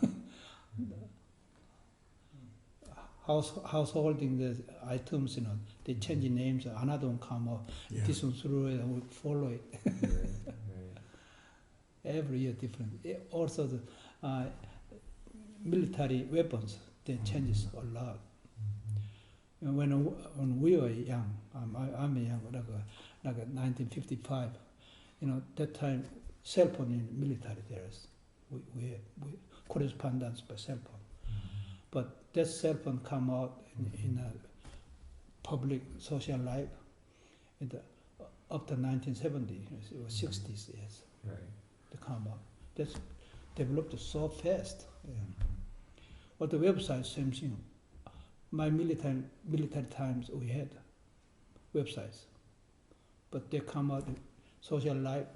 Householding the items, they change the names, another one come up,
Yeah.
this one through it, and we follow it. Every year different. Also the military weapons, they changes a lot. And when we were young, I'm young, like 1955, that time cell phone in military there is, we had correspondence by cell phone. But that cell phone come out in a public social life up to 1970, it was 60s years.
Right.
They come out. That's developed so fast. Yeah. But the website, same thing. My military times, we had websites, but they come out in social life.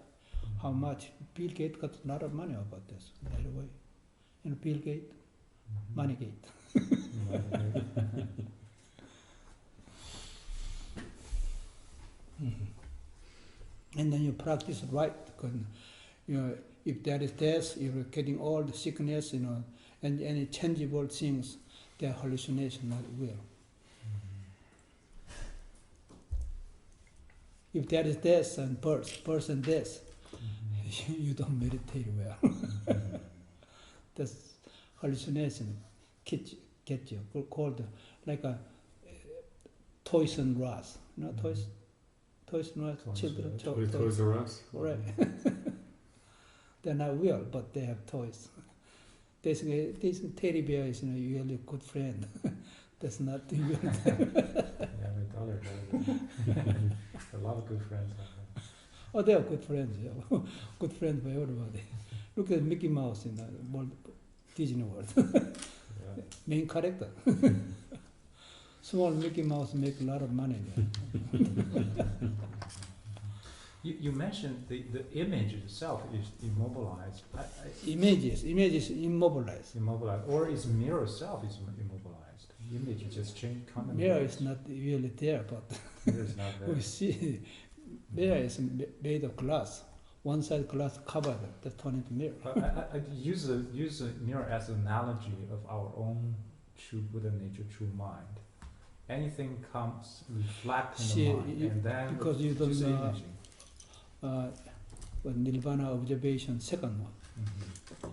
How much? Bill Gates got a lot of money about this right away. Bill Gates, Money Gate. And then you practice it right, because if there is death, you're getting all the sickness, and any changeable things, they're hallucination, not real. If there is death and birth and death, you don't meditate well. That's hallucination. Get you called like a toys and rats. Toys and rats, children.
Toys R Us?
Right. They're not real, but they have toys. This teddy bear is usually a good friend. That's not real.
Yeah, my daughter has a lot of good friends.
Oh, they are good friends. Yeah. Good friends for everybody. Look at Mickey Mouse in the world, Disney World.
Yeah.
Main character. Small Mickey Mouse make a lot of money. Yeah.
You mentioned the image itself is immobilized.
Images immobilized.
Immobilized, or is mirror itself is immobilized. The image is just change.
Mirror is not really there, but
Mirror is not there.
we see mirror is made of glass. One side glass covered, that's turned into mirror.
I use the mirror as an analogy of our own true Buddha nature, true mind. Anything comes, reflect in
See,
the mind, and then
because you don't
just
know.
imaging.
Nirvana observation, second one.
Mm-hmm.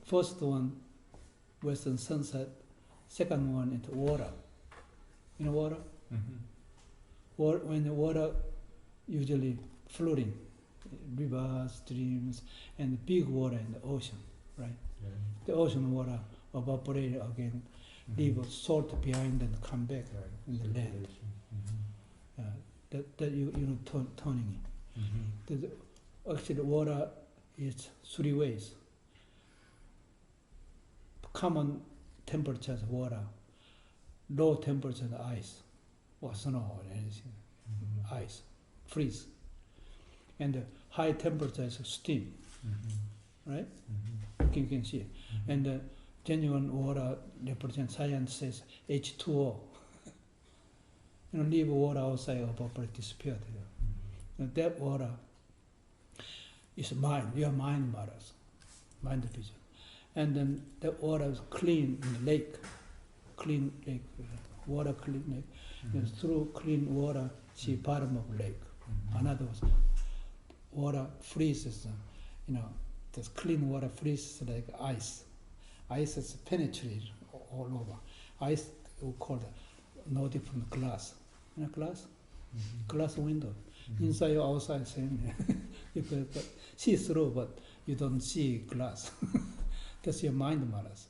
First one, western sunset. Second one is water. You know water?
Mm-hmm.
When the water usually floating, rivers, streams, and big water in the ocean, right?
Yeah.
The ocean water evaporate again, leave salt behind and come back
Right.
in the land.
Mm-hmm.
That you know turning it.
Mm-hmm.
Actually, water is three ways. Common temperatures water, low temperature ice, or snow or anything,
Mm-hmm.
ice, freeze, and high temperatures steam,
Mm-hmm.
right?
Mm-hmm.
You can see.
Mm-hmm.
And genuine water represents, science says H2O. You know, leave water outside, evaporate, disappear. And that water is mind, your mind matters, mind vision. And then that water is clean in the lake, water clean lake.
Mm-hmm.
And through clean water, see bottom of lake.
Mm-hmm.
Another was water freezes, this clean water freezes like ice. Ice is penetrated all over. Ice we call it no different glass. You know glass?
Mm-hmm.
Glass window.
Mm-hmm.
Inside or outside, same. You can see through, but you don't see glass. That's your mind matters.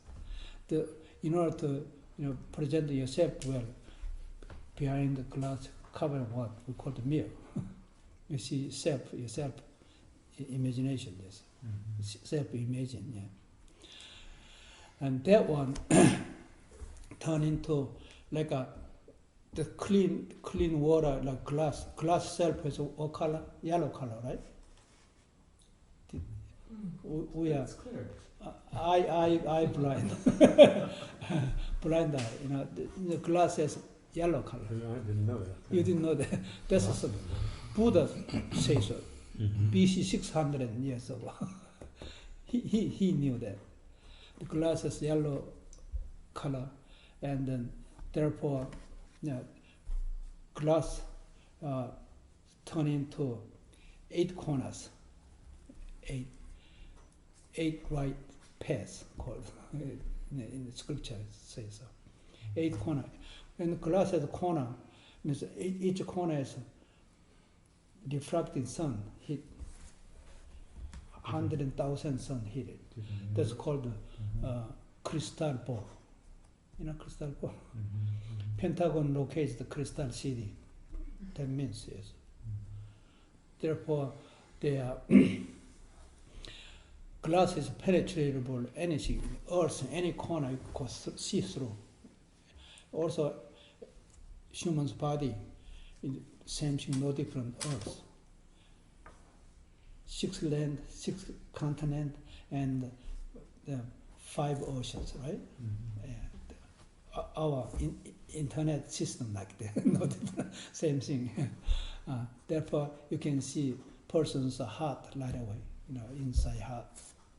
In order to present yourself well, behind the glass cover what we call the mirror. You see yourself, imagination, yes.
Mm-hmm.
Self-imagine, yeah. And that one turn into like the clean water, like glass. Glass self is what color? Yellow color, right? We are
clear.
eye blind, blind eye. The glass is yellow color.
I didn't know that.
You didn't know that. That's so. Buddha says so.
Mm-hmm.
BC 600 years ago. he knew that. The glass is yellow color, and then therefore, glass turn into 8 corners, eight right paths called in the scripture it says so. 8 corner. When the glass has a corner, means each corner is refracting sun hit 100,000 sun hit it. That's called crystal ball. You know crystal ball?
Mm-hmm.
Pentagon locates the crystal city. That means yes. Therefore, they are glass is penetratable anything, earth, any corner you can see through. Also, human's body is same thing, no different earth. 6 land, 6 continent, and 5 oceans, right?
Mm-hmm.
Our internet system like that, no different, same thing. Therefore, you can see person's heart right away. Inside heart,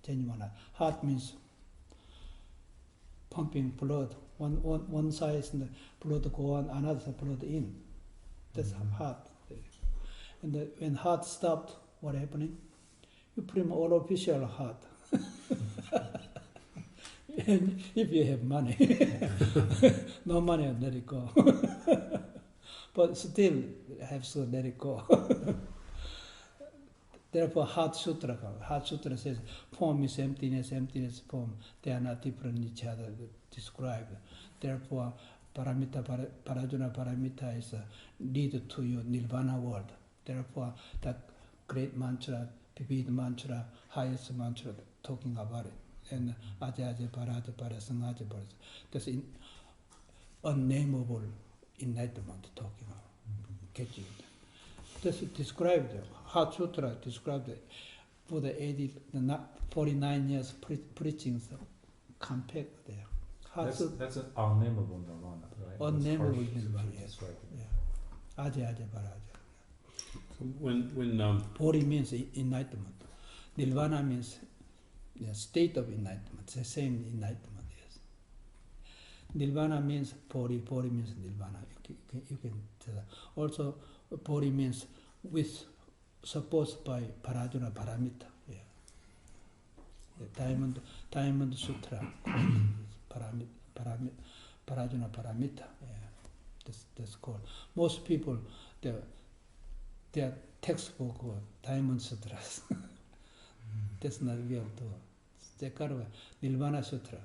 genuine heart. Heart means pumping blood. One side is the blood go on, another side blood in. That's heart. And when heart stopped, what happening? You put him all official heart. And if you have money, no money, let it go. But still have to let it go. Therefore, Heart Sutra comes. Heart Sutra says, form is emptiness, emptiness, form. They are not different each other described. Therefore, paramita, parajuna paramita is lead to your nirvana world. Therefore, that great mantra, vivid mantra, highest mantra, talking about it. And Aja Para, Sangaja Para. That's unnameable enlightenment talking about. Catching it. That's described, Heart Sutra described it. Buddha 49 years preaching compact there.
That's an unnameable nirvana, right?
Unnameable
That's hard to
nirvana, yes.
describe it.
Yeah. Aja Para.
So when
Bodhi means enlightenment. Nirvana means the state of enlightenment. It's the same enlightenment, yes. Nirvana means Bodhi. Bodhi means Nirvana. You can tell that. Also, Bodhi means with, supposed by Parajuna Paramita. Yeah. The Diamond Sutra. Parajuna Paramita. Yeah. That's called. Most people, their textbook or Diamond Sutras. That's not real too. They got Nirvana Sutra.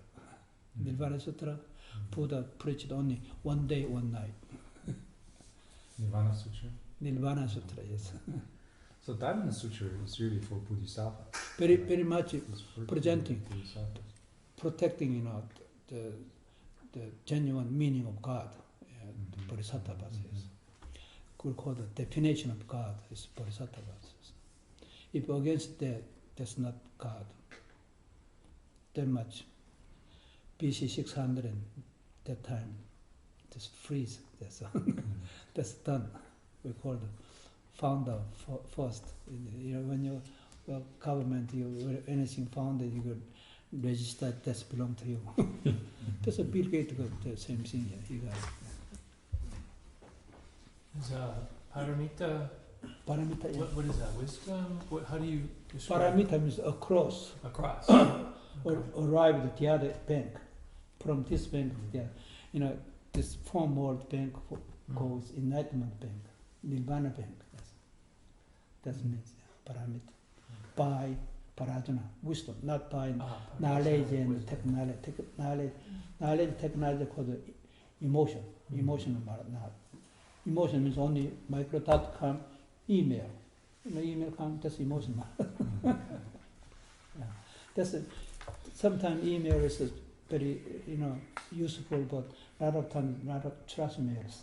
Nirvana Sutra, Buddha preached only one day, one night.
Nirvana Sutra.
Nirvana Sutra, yes.
So Diamond Sutra is really for Bodhisattva.
Very much
It's for
presenting,
Bodhisattvas.
protecting, the genuine meaning of God. Yeah, the Bodhisattvas, yes. Could call the definition of God is Bodhisattvas. If against that, that's not God. That much. BC 600 and that time, just freeze. That's done. We call the founder first. When you government, anything founded, you could register that belong to you. That's a Bill Gates got the same thing. Yeah, he got it.
Is paramita?
Paramita. Yeah.
What is that? Wisdom? How do you describe?
Paramita means across.
Across.
Or arrive at the other bank. From this bank to the other. This form world bank goes Enlightenment Bank, Nirvana Bank. That means paramita. By parajana, wisdom, not by knowledge and technology. Knowledge, technology called emotion. Emotion, not. Emotion means only micro.com, email. Email come, that's emotion. Yeah. That's sometimes email is very useful, but a lot of times not trash mails.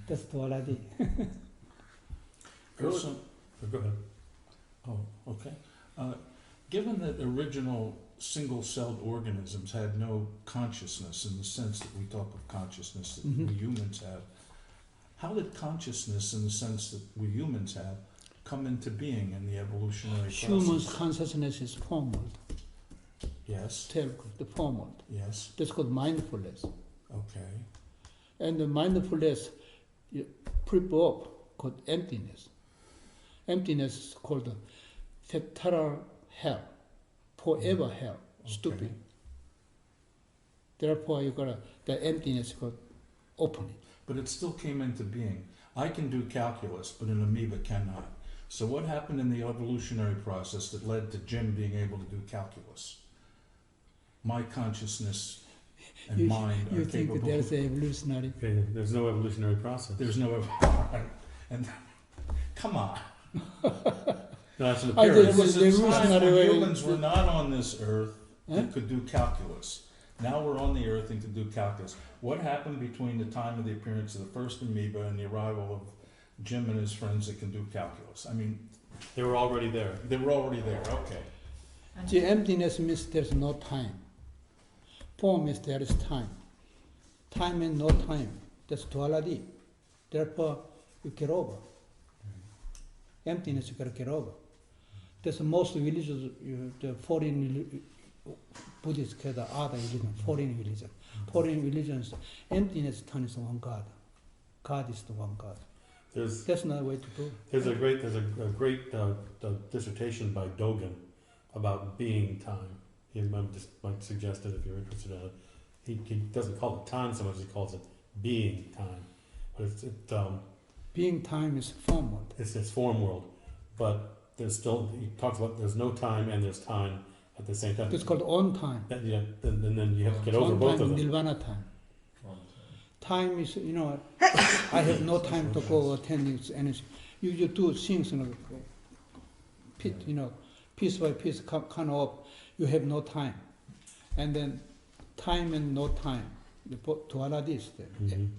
That's duality.
go ahead.
Oh, okay. Given that original single-celled organisms had no consciousness in the sense that we talk of consciousness that we humans have, how did consciousness in the sense that we humans have come into being in the evolutionary process?
Human's consciousness is formed.
Yes.
The formed.
Yes.
That's called mindfulness.
Okay.
And the mindfulness pre-birth called emptiness. Emptiness is called the eternal hell, forever hell, stupid.
Okay.
Therefore, you got the emptiness called opening.
But it still came into being. I can do calculus, but an amoeba cannot. So what happened in the evolutionary process that led to Jim being able to do calculus? My consciousness and mind are
You think
capable.
there's an evolutionary?
Okay, there's no evolutionary process.
There's no and come on.
No, that's an
I
There
think
appearance.
was a
there's
time
evolutionary
when
way
humans were not on this earth that
Huh?
could do calculus. Now we're on the earth and can do calculus. What happened between the time of the appearance of the first amoeba and the arrival of Jim and his friends that can do calculus? I mean,
They were already there.
they were already there. Okay.
The emptiness means there's no time. Form means there is time. Time and no time. That's duality. Therefore, you get over. Emptiness you gotta get over. That's the most religious, the foreign Buddhists call the other religion, foreign religion. Foreign religions, emptiness turns to one God. God is the one God. That's not the way to do it.
There's a great dissertation by Dogen about being time. He might suggest it if you're interested in it. He doesn't call it time so much as he calls it being time. But
Being time is form world.
it's form world, but there's still, he talks about there's no time and there's time at the same time.
It's called on time.
And then you have to get over
On
both
time,
of them.
Nirvana time. Time is, I have no time to go attend anything. You do things, piece by piece, kind of, you have no time. And then time and no time, to Allah this,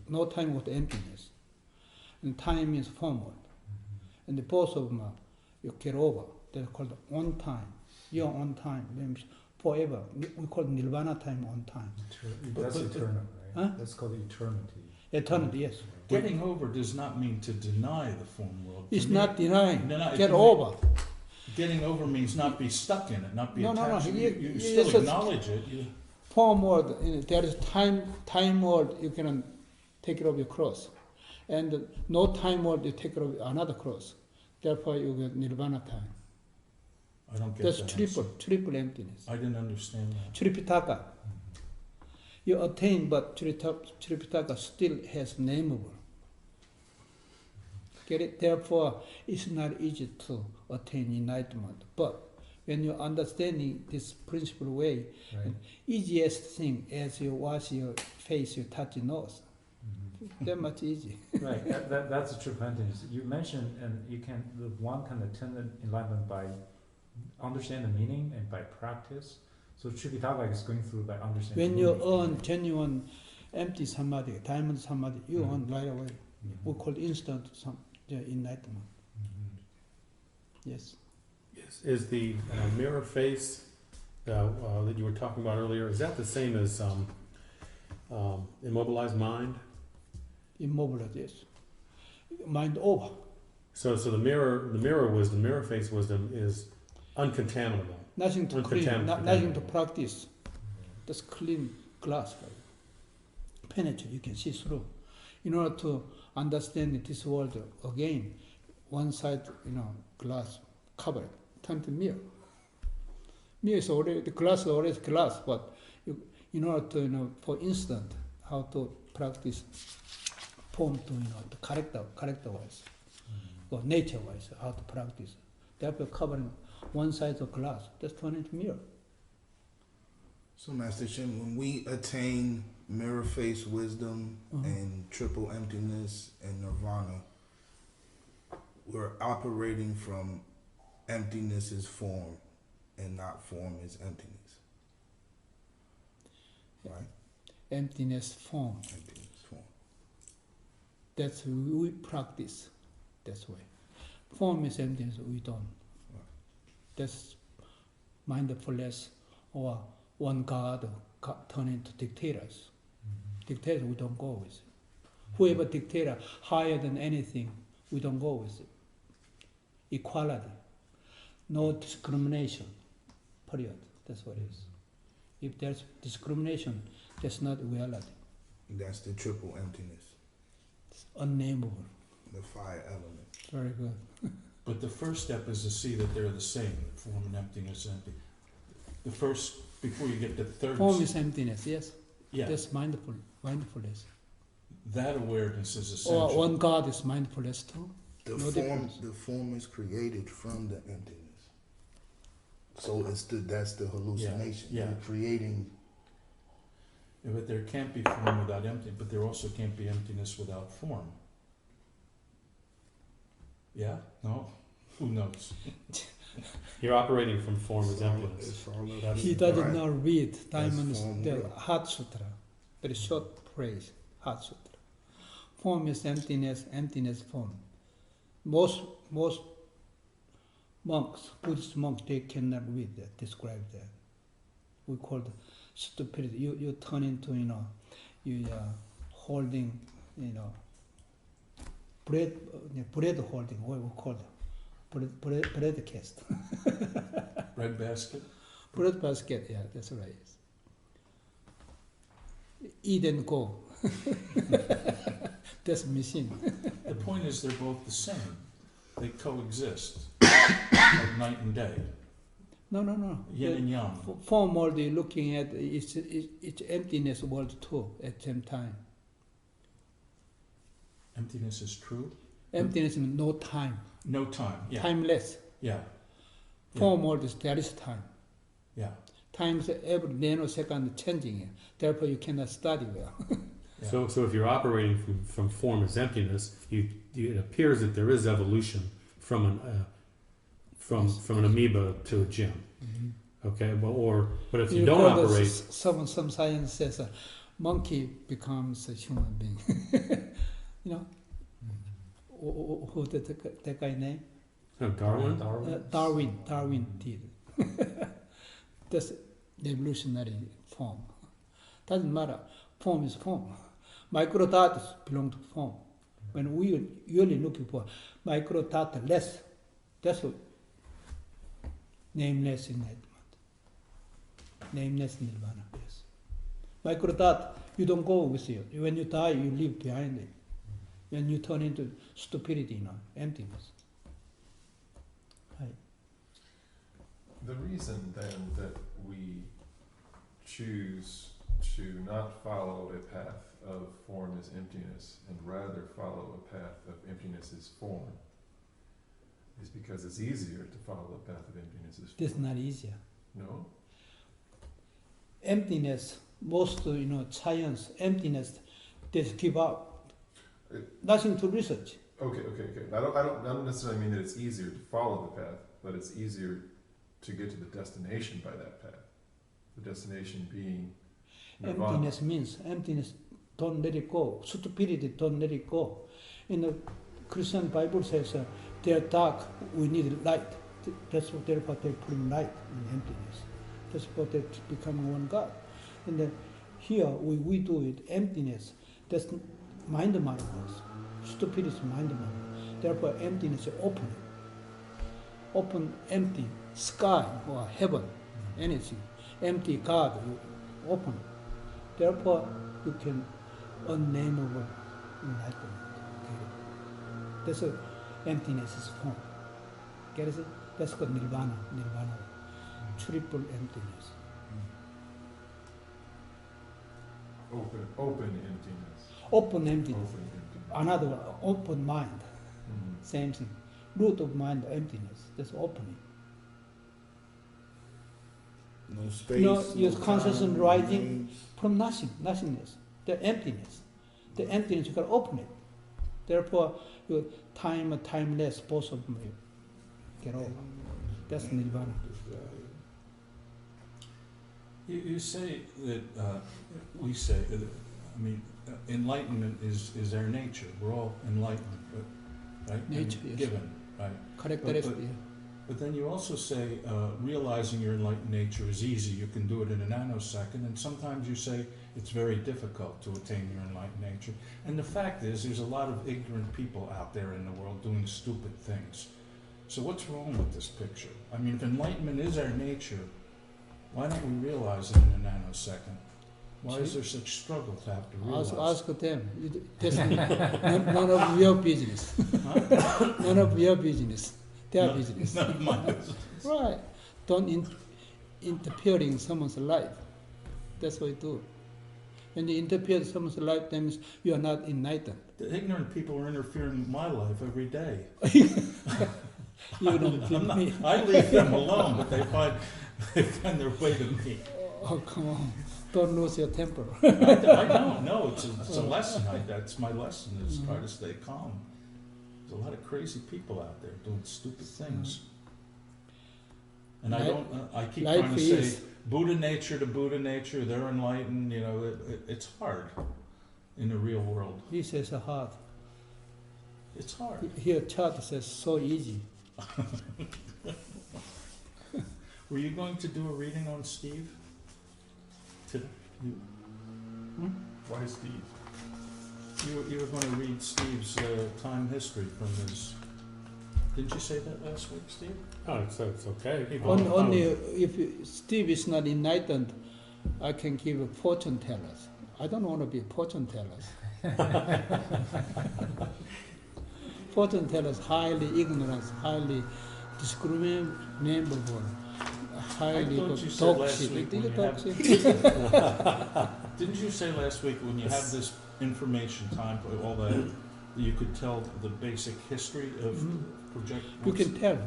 no time with emptiness. And time is forward. And the both of them, you get over. They're called on time. Your on time means forever. We call Nirvana time on time.
That's eternal, right?
Huh?
That's called eternity.
Eternity, yes.
Getting over does not mean to deny the form world. To
It's
me,
not denying.
No,
Get over.
Getting over means not be stuck in it, not be
No.
attached. You
It's
still
just-
acknowledge it.
Form world, there is time world, you can take care of your cross. And no time world, you take care of another cross. Therefore, you get Nirvana time.
I don't get
That's
that.
triple emptiness.
I didn't understand that.
Tripitaka. You attain, but Tripitaka still has nameable. Get it? Therefore, it's not easy to attain enlightenment. But when you understanding this principle way,
Right.
easiest thing as you wash your face, you touch your nose. That much easy.
Right, that's a true emptiness. You mentioned, and one can attain enlightenment by understand the meaning and by practice. So Tripitaka is going through by understanding.
When you earn genuine empty samadhi, diamond samadhi, you earn right away. We call instant enlightenment. Yes.
Yes. Is the mirror face that you were talking about earlier, is that the same as immobilized mind?
Immobilized, yes. Mind over.
So the mirror face wisdom is uncontaminable.
Nothing to clean,
Uncontaminated.
nothing to practice. Just clean glass, right? Penetrate, you can see through. In order to understand this world again, one side, glass covered, turn to mirror. Mirror is already, the glass is already glass, but in order to, for instance, how to practice form to, the character-wise, or nature-wise, how to practice. Therefore, covering one side of glass, just turn into mirror.
So, Master Shin, when we attain mirror face wisdom and triple emptiness and nirvana, we're operating from emptiness is form and not form is emptiness. Right?
Emptiness form.
Emptiness form.
That's we practice. That's way. Form is emptiness. We don't. That's mindfulness or one God turn into dictators. Dictators we don't go with. Whoever dictator higher than anything, we don't go with it. Equality, no discrimination. Period. That's what it is. If there's discrimination, that's not reality.
That's the triple emptiness,
It's unnameable.
the fire element.
Very good.
But the first step is to see that they're the same, form and emptiness, empty. The first, before you get to the third.
Form is emptiness, yes.
Yeah,
That's mindfulness.
that awareness is essential.
Or one God is mindfulness too.
The
No
form,
difference.
the form is created from the emptiness. So that's the hallucination.
Yeah.
You're creating.
Yeah, but there can't be form without empty, but there also can't be emptiness without form. Yeah? No? Who knows?
You're operating from form as emptiness.
It's all of
That's-
He does
right.
not read Diamond's
form
the
will.
Heart Sutra. Very short phrase, Heart Sutra. Form is emptiness, emptiness form. Most monks, Buddhist monks, they cannot read that, describe that. We call it stupidity. You turn into, you holding, bread holding, what we call it? Bread cast.
Bread basket?
Bread basket, yeah, that's right. Eat and go. That's missing.
The point is they're both the same. They coexist, like night and day,
No.
yin and yang.
Form world you're looking at, it's emptiness world too at the same time.
Emptiness is true.
Emptiness means no time.
No time. Yeah.
Timeless.
Yeah.
Form world is there is time.
Yeah.
Time is every nanosecond changing. Therefore you cannot study well.
Yeah.
So if you're operating from form as emptiness, it appears that there is evolution from an amoeba to a gem. Okay, but if you don't operate,
some science says a monkey becomes a human being. You know, who did that guy name?
Darwin.
Darwin did. That's the evolutionary form. Doesn't matter. Form is form. Microdots belong to form. When we really looking for microdot less, that's what nameless enlightenment. Nameless nirvana, yes. Microdot, you don't go with you. When you die, you leave behind it. When you turn into stupidity, emptiness. Right.
The reason then that we choose to not follow a path of form as emptiness and rather follow a path of emptiness as form is because it's easier to follow the path of emptiness as form.
This is not easier.
No?
Emptiness, most science, emptiness, they give up. Nothing to research.
Okay. I don't necessarily mean that it's easier to follow the path, but it's easier to get to the destination by that path. The destination being Nirvana.
Emptiness means emptiness, don't let it go. Stupidity, don't let it go. In the Christian Bible says, they are dark, we need light. That's what they're putting light in emptiness. That's what they're becoming one God. And then here we do it, emptiness, that's mind marvelous. Stupidity is mind marvelous. Therefore emptiness is open. Open, empty, sky or heaven, anything. Empty God, you open. Therefore you can unnameable enlightenment. Okay. That's what emptiness is form. Get it? That's called Nirvana. Triple emptiness.
Open emptiness.
Open emptiness.
Open emptiness.
Another one, open mind.
Mhm.
Same thing. Root of mind, emptiness. That's opening.
No space.
Your consciousness
time,
rising
names.
from nothingness. The emptiness. The emptiness, you can open it. Therefore, your time and timeless, both of them you get over. That's Nirvana.
You say that, we say, enlightenment is our nature. We're all enlightened, right?
Nature,
And
yes.
given, right?
Characteristic.
But then you also say realizing your enlightened nature is easy. You can do it in a nanosecond. And sometimes you say it's very difficult to attain your enlightened nature. And the fact is, there's a lot of ignorant people out there in the world doing stupid things. So what's wrong with this picture? I mean, if enlightenment is our nature, why don't we realize it in a nanosecond? Why is there such struggle to have to realize?
Ask them. None of your business. None of your business. Their business.
None of my business.
Right. Don't interfere in someone's life. That's what you do. When you interfere in someone's life, that means you are not enlightened.
The ignorant people are interfering with my life every day.
You don't think me.
I leave them alone, but they find their way to me.
Oh, come on. Don't lose your temper.
I don't. No, it's a lesson. That's my lesson, is try to stay calm. There's a lot of crazy people out there doing stupid things. And I keep trying to say, Buddha nature to Buddha nature, they're enlightened, it's hard in the real world.
He says hard.
It's hard.
Here chart says so easy.
Were you going to do a reading on Steve?
Why Steve?
You were going to read Steve's time history from his... Didn't you say that last week, Steve?
Oh, it's okay.
Only if Steve is not enlightened, I can give fortune tellers. I don't want to be fortune tellers. Fortune tellers highly ignorant, highly discriminable, highly toxic.
Didn't you say last week when you have this information time, all that, you could tell the basic history of project?
You can tell.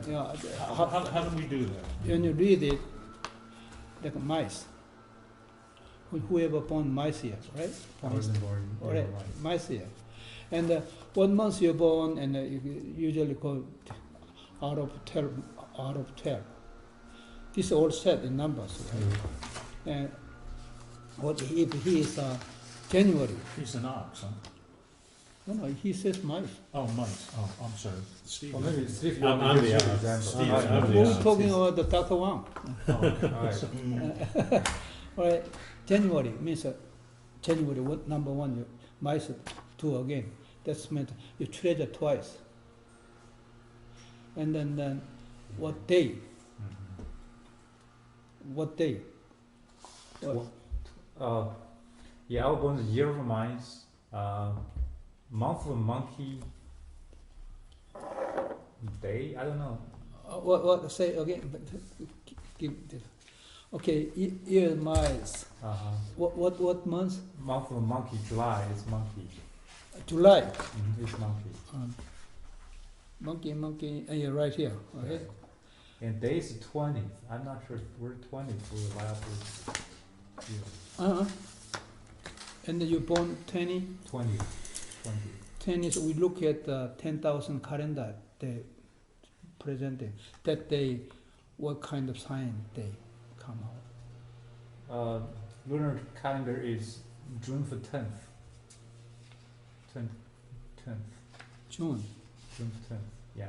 How do we do that?
When you read it, like mice. whoever born mice year, right?
I wasn't born.
All right, mice year. And what month you're born, and you usually call out of 12, out of 12. This is all set in numbers, right? And what if he is January?
He's an ox, huh?
No, he says mice.
Oh, mice. Oh, I'm sorry. Steve.
Or maybe Steve, you
I'm
want to
the
give
ox.
example.
Steve,
Alright.
I'm the
We're
ox.
talking about the Dr. Wang.
Alright.
All right, January means January, what number one, you mice two again. That's meant you treasure twice. And then what day? What day? What?
Yeah, I was born the year of mice, month of monkey, day, I don't know.
What? Say again. Give this. Okay, year mice.
Uh-huh.
What month?
Month of monkey, July is monkey.
July.
It's monkey.
Monkey. And you're right here. Okay.
And day is 20th. I'm not sure if we're 20th for the last year.
And then you born 20.
20.
10 is we look at 10,000 calendar they presented. That day, what kind of sign they come out?
Lunar calendar is June for 10th. 10th.
June.
June 10th. Yeah.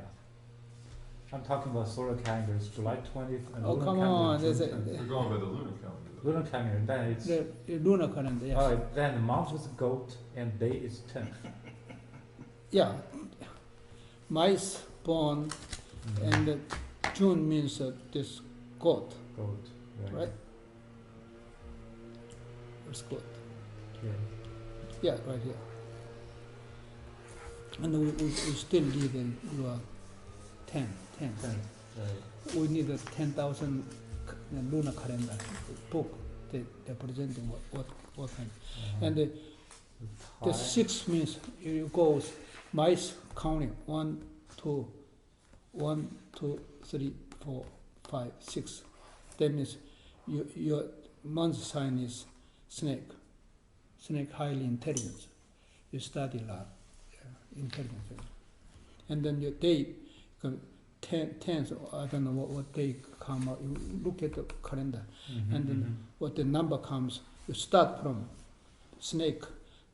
I'm talking about solar calendar. It's July 20th and
Oh,
lunar
come
calendar
on.
is
There's
June 10th.
We're going by the lunar calendar.
Lunar calendar. Then it's
the lunar calendar, yes.
alright. Then the month is goat and day is 10th.
Yeah. Mice born, and June means this goat,
Goat.
right? It's goat.
Yeah.
Yeah, right here. And we still need your 10.
10th. Right.
We need a 10,000 lunar calendar book. They're presenting what kind. And the 6 means you go mice counting 1, 2, 3, 4, 5, 6. That means your month sign is snake. Snake highly intelligent. You study a lot, intelligent. And then your date, 10th, I don't know what day come out. You look at the calendar, and then what the number comes. You start from snake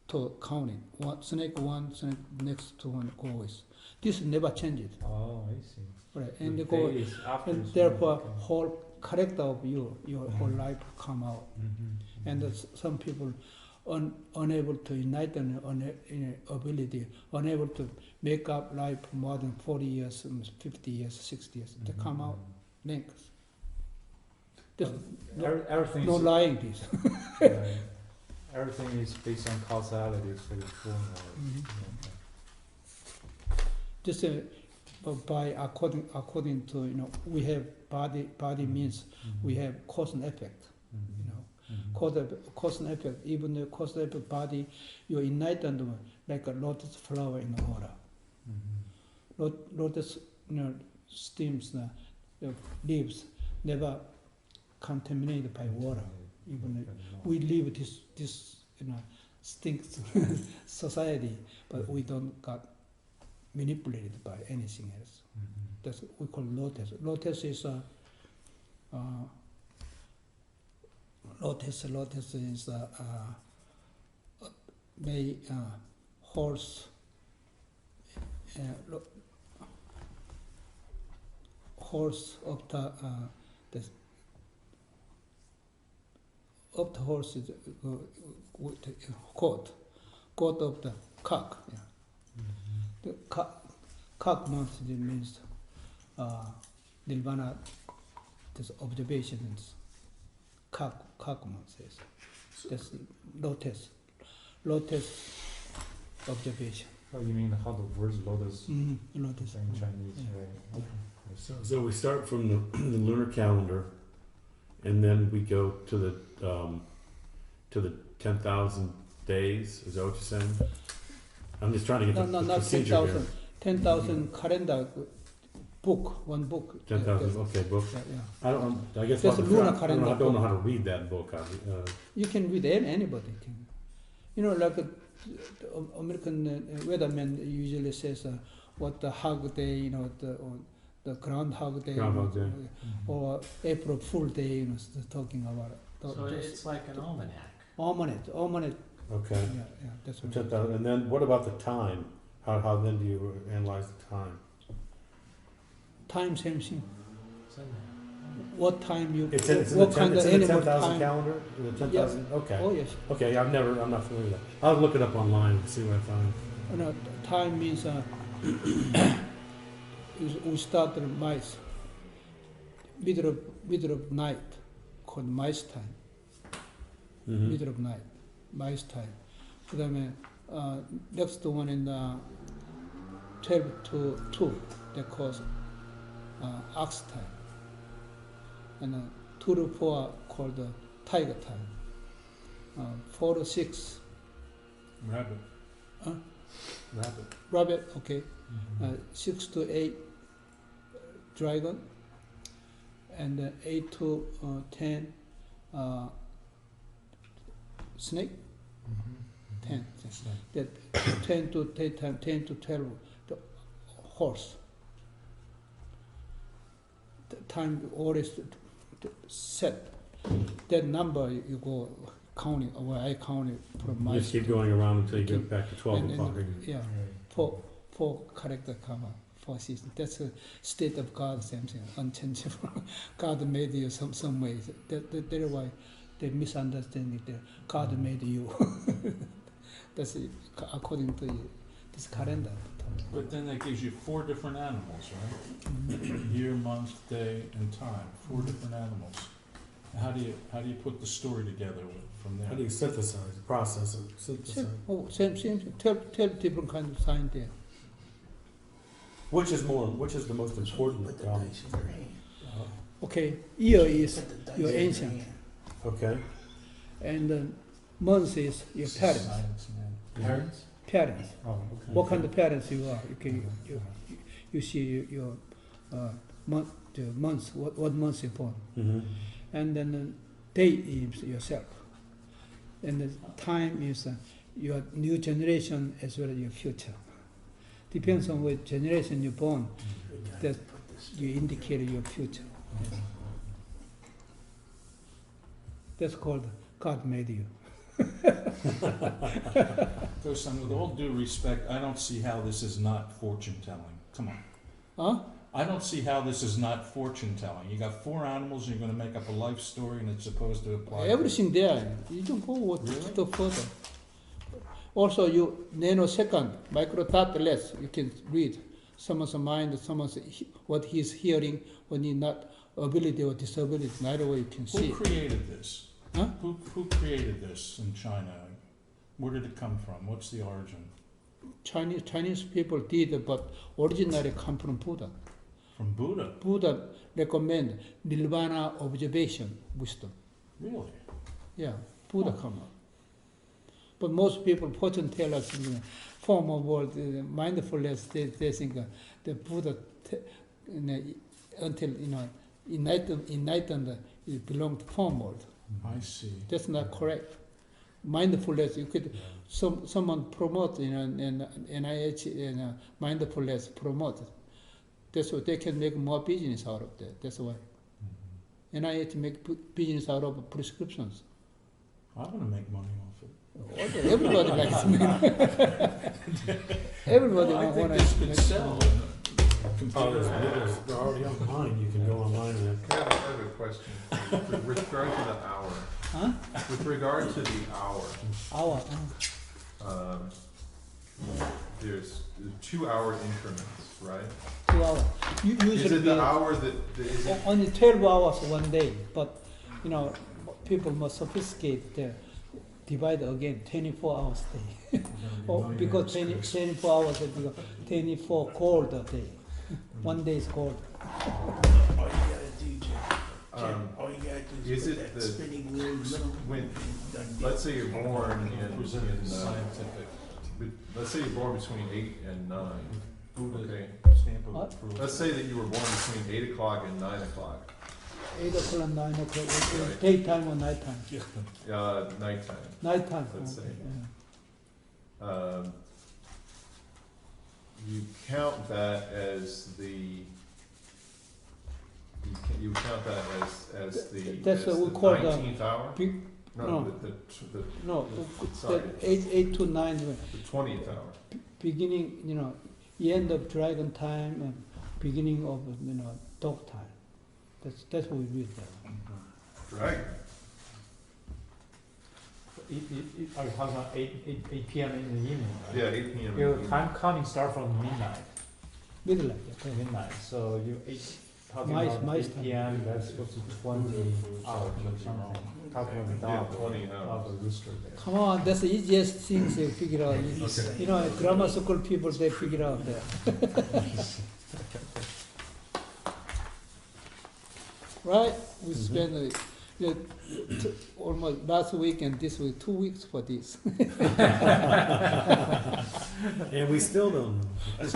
to counting. Snake one, snake next to one goes. This never changes.
Oh, I see.
Right, and
The
they go,
day is after
and
it's
therefore
okay.
whole character of your whole life come out. And some people unable to enlighten ability, unable to make up life more than 40 years, 50 years, 60 years. They come out links.
Everything
No
is
lying this.
right. Everything is based on causality for the form.
Just by according to we have body means we have cause and effect. Cause and effect. Even the cause and effect body, you're enlightened like a lotus flower in the water. Lotus stems, the leaves never contaminated by water. Even we live this stinks society, but we don't got manipulated by anything else. That's what we call lotus. Lotus is horse. Horse of the horse is goat of the cock. Yeah. The cock month means Nirvana. This observations. Cock month is that's lotus observation.
Oh, you mean how the words lotus
Lotus.
in Chinese?
Yeah.
Right.
So we start from the lunar calendar, and then we go to the 10,000 days. Is that what you're saying? I'm just trying to get the
Not
procedure here.
10,000 calendar book, one book.
10,000. Okay, book.
Yeah.
I don't. I guess
That's
what
a
I'm
lunar
trying- I don't know
calendar
how to read that book.
You can read anybody can. You know, like American weatherman usually says what the hug day, you know, the groundhog day,
Groundhog Day.
or April Fool Day, you know, talking about it.
So it's like an almanac.
Almanac.
Okay.
Yeah, that's
So
what.
10,000. And then what about the time? How then do you analyze the time?
Time, same thing.
It's in there.
What time you?
It's in
what
the
kind of
10,000
animal time?
calendar. The 10,000. Okay.
Oh yes.
Okay. I'm not familiar with that. I'll look it up online and see what I find.
No, time means we start the mice. Middle of night, called mice time.
Mm-hmm.
Middle of night, mice time. 그다음에 next one in 12 to 2, that calls ox time. And 2 to 4 called tiger time. 4 to 6,
Rabbit.
Huh?
Rabbit.
rabbit, okay.
Mm-hmm.
6 to 8, dragon. And 8 to 10, snake.
Mm-hmm.
10.
That's nice.
That 10 to 10 to 12, the horse. The time always set. That number you go counting, or I count it from my.
Just keep going around until you get back to 12
And-
o'clock.
Yeah, four character come up, 4 seasons. That's a state of God, same thing, unchangeable. God made you some ways. That's why they misunderstand it. God made you. That's it, according to this calendar.
But then that gives you 4 different animals, right?
Mhm.
Year, month, day, and time. 4 different animals. How do you put the story together from there?
How do you synthesize, process it, synthesize?
Same thing. 12 different kinds of signs there.
Which is the most important?
Okay, year is your ancient,
Okay.
and month is your parents.
Science, man.
Parents?
Parents.
Oh, okay.
What kind of parents you are? You see your month, the months, what month you're born,
Mm-hmm.
and then the day is yourself, and the time is your new generation as well as your future. Depends on what generation you're born, that you indicate your future. Yes. That's called God made you.
Gosung, with all due respect, I don't see how this is not fortune telling. Come on.
Huh?
I don't see how this is not fortune telling. You got 4 animals, you're going to make up a life story, and it's supposed to apply.
Everything there. You don't go what
Really?
step further. Also, you nanosecond, micro dot less, you can read someone's mind, someone's what he's hearing, when he's not ability or disability. Neither way you can see.
Who created this?
Huh?
Who created this in China? Where did it come from? What's the origin?
Chinese people did, but originally come from Buddha.
From Buddha?
Buddha recommend Nirvana observation wisdom.
Really?
Yeah, Buddha come up. But most people, fortune tellers in the former world, mindfulness, they think the Buddha, until enlightened, it belonged to former world.
I see.
That's not correct. Mindfulness, you could someone promote, and NIH and mindfulness promote. That's why they can make more business out of that. That's why NIH make business out of prescriptions.
I want to make money off it.
Everybody likes to everybody
Well, I think
want
this
to
could sell. Computer ads.
They're already online. You can go online and.
I have a question. With regard to the hour.
Huh?
With regard to the hour,
Hour.
there's 2-hour increments, right?
2 hours. Usually
Is it the hour that is it?
only 12 hours one day, but people more sophisticated. They divide again 24 hours a day. Because 24 hours a day, 24 cold a day. One day is cold.
Is it the when? Let's say you're born in
Scientific.
let's say you're born between 8 and 9.
Buddha
Okay.
stamp of
What?
approval.
Let's say that you were born between 8 o'clock and 9 o'clock,
8 o'clock, 9 o'clock,
Right.
daytime or nighttime?
nighttime.
Nighttime.
Let's
okay,
say.
yeah.
You count that as the. You count that as the.
That's
as
what we
the
call the
19th hour.
Big,
No,
no.
the
no,
Sorry.
the 8 to 9,
the 20th hour.
beginning, end of dragon time and beginning of, dog time. That's what we read there.
Dragon.
Are you talking about 8 p.m. in the evening? Right?
Yeah, 8 p.m.
Your time counting starts from midnight.
Midnight, okay.
Midnight. So you talking
Mice-
about
mice
8 p.m. That's supposed to be 20 hours or something. Talking about the
Yeah,
dog,
20 hours.
the rooster there.
Come on, that's the easiest things they figure out.
Okay.
Grammar school people, they figure out that. Right? We spent almost last week and this week, 2 weeks for this.
And we still don't know.
It's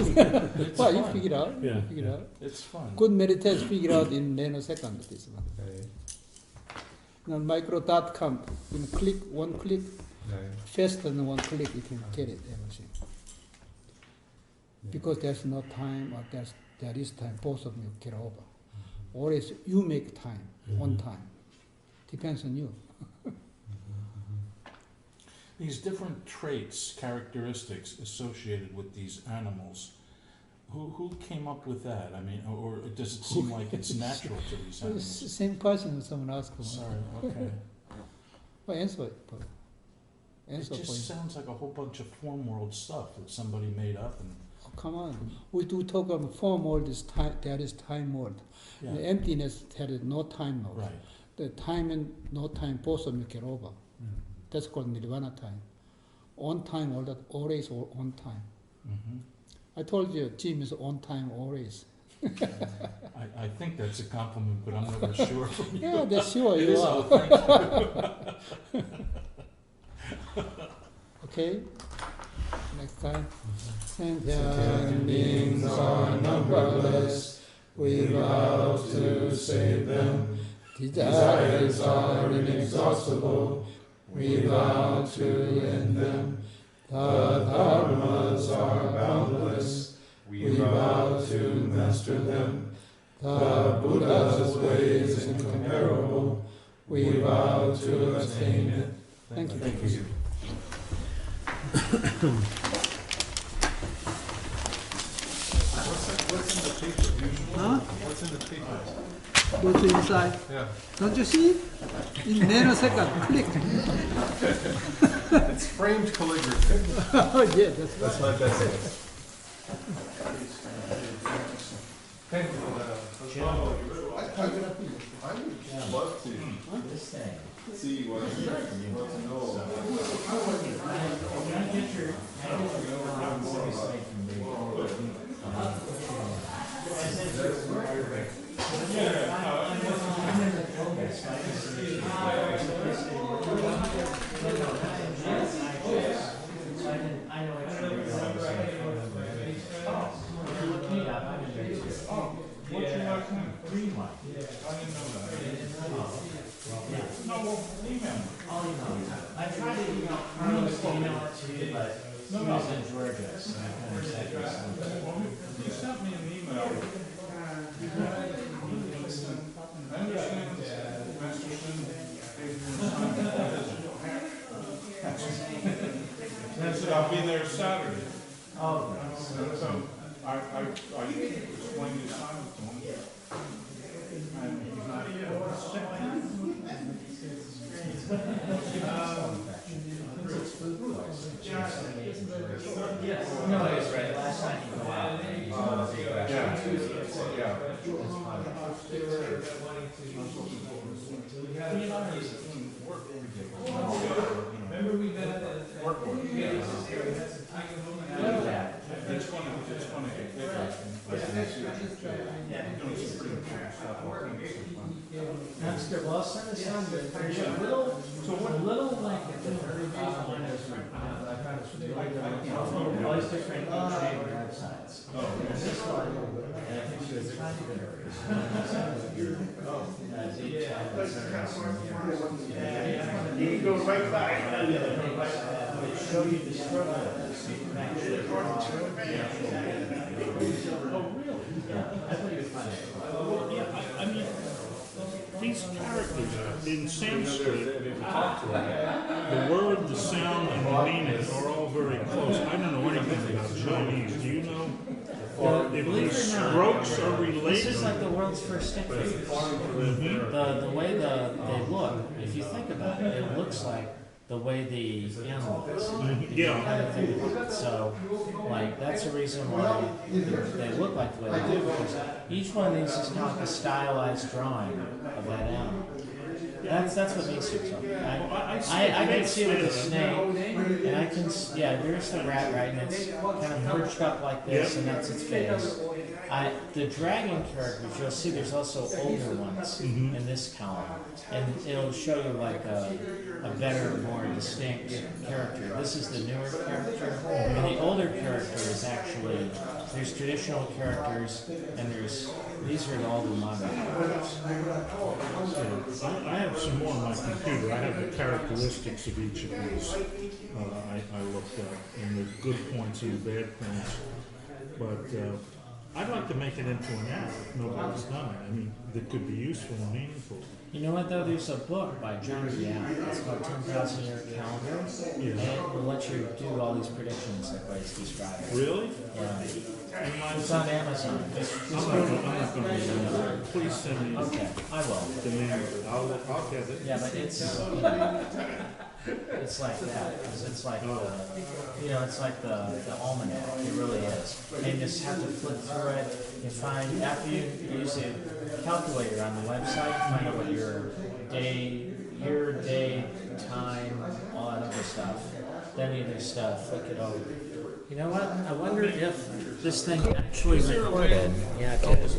Well, you
fun.
figure out.
Yeah,
You figure
yeah.
out.
It's fun.
Good meditation figure out in nanosecond this one.
Okay.
Micro.com, click, one click,
Okay.
faster than one click, you can get it, everything. Because there's no time or there is time, both of you get over. Or is you make time, on time. Depends on you.
These different traits, characteristics associated with these animals, who came up with that? I mean, or does it seem like it's natural to these
It's the
animals?
same person when someone asks me.
Sorry, okay.
Well, answer it. But
It
answer for
just
you.
sounds like a whole bunch of form world stuff that somebody made up and,
Oh, come on. We do talk about form world is time, there is time world.
yeah,
The emptiness, there is no time world.
right.
The time and no time, both of you get over.
Mm.
That's called Nirvana time. On time, all that, always on time.
Mm-hmm.
I told you, Jim is on time always.
I think that's a compliment, but I'm never sure from you.
Yeah, that's sure
It
you
is,
are.
oh, thank you.
Okay? Next time.
Mm-hmm.
Sentient beings are numberless. We vow to save them. Desires are inexhaustible. We vow to end them. The dharmas are boundless. We vow to master them. The Buddha's way is incomparable. We vow to attain it. Thank you.
Thank you.
What's in the paper usually?
Huh?
What's in the paper?
Go to inside.
Yeah.
Don't you see? In nanosecond, click.
It's framed calligraphy.
Oh, yeah, that's
That's
right.
my best guess. Thank you for that. I would love to
This thing.
see what to know about
I tried to email Carlos to email it to you, but he was in Georgia, so I kind of said this.
You sent me an email. I understand Master Shin gave you a time to visit. I said, I'll be there Saturday.
Oh,
So I explained the assignment to him. And he's not
no, it was right, last time you go out, you saw the big rush.
Yeah.
Yeah.
That's when change, it's gonna get bigger. But it's doing some pretty cool stuff. I think it's so fun.
That's good. Well, I'll send this on, but there's a little link at the very bottom. I found it's really good. All these different trade websites. And this one, and I think she was trying to you can go right back. They show you the struggle. So you can actually
Oh, really?
yeah, I thought you would find it.
Well, yeah, I mean, these characters in Sanskrit, the word, the sound, and the meaning are all very close. I don't know anything about Chinese. Do you know? Or if
Believe
the
it or not,
strokes are related?
this is like the world's first stick figures. The way they look, if you think about it, it looks like the way the animal is. If you kind of think about it. So, like, that's the reason why they look like the way they do, because each one of these is kind of like a stylized drawing of that animal. That's what makes it so. I can see it with the snake, and I can, yeah, there's the rat, right, and it's kind of perched up like this, and that's its face. The dragon characters, you'll see there's also older ones in this column, and it'll show you like a better, more distinct character. This is the newer character, and the older character is actually, there's traditional characters, and these are all the modern characters.
I have some more on my computer. I have the characteristics of each of these. I looked at, and the good points and the bad points. But I'd like to make it into an app if nobody's done it. I mean, that could be useful and meaningful.
You know what though? There's a book by John Young. It's called 10,000 Year Calendar, and it will let you do all these predictions like what he's describing.
Really?
Yeah. It's on Amazon.
I'm not going to do that. Please send me
Okay, I will.
the name of it. I'll get it.
Yeah, but it's like that, because it's like it's like the almanac. It really is. And you just have to flip through it. You find after you use a calculator on the website, find out what your day, time, all that other stuff. Then you just flick it over. You know what? I wonder if this thing actually recorded. Yeah, it did.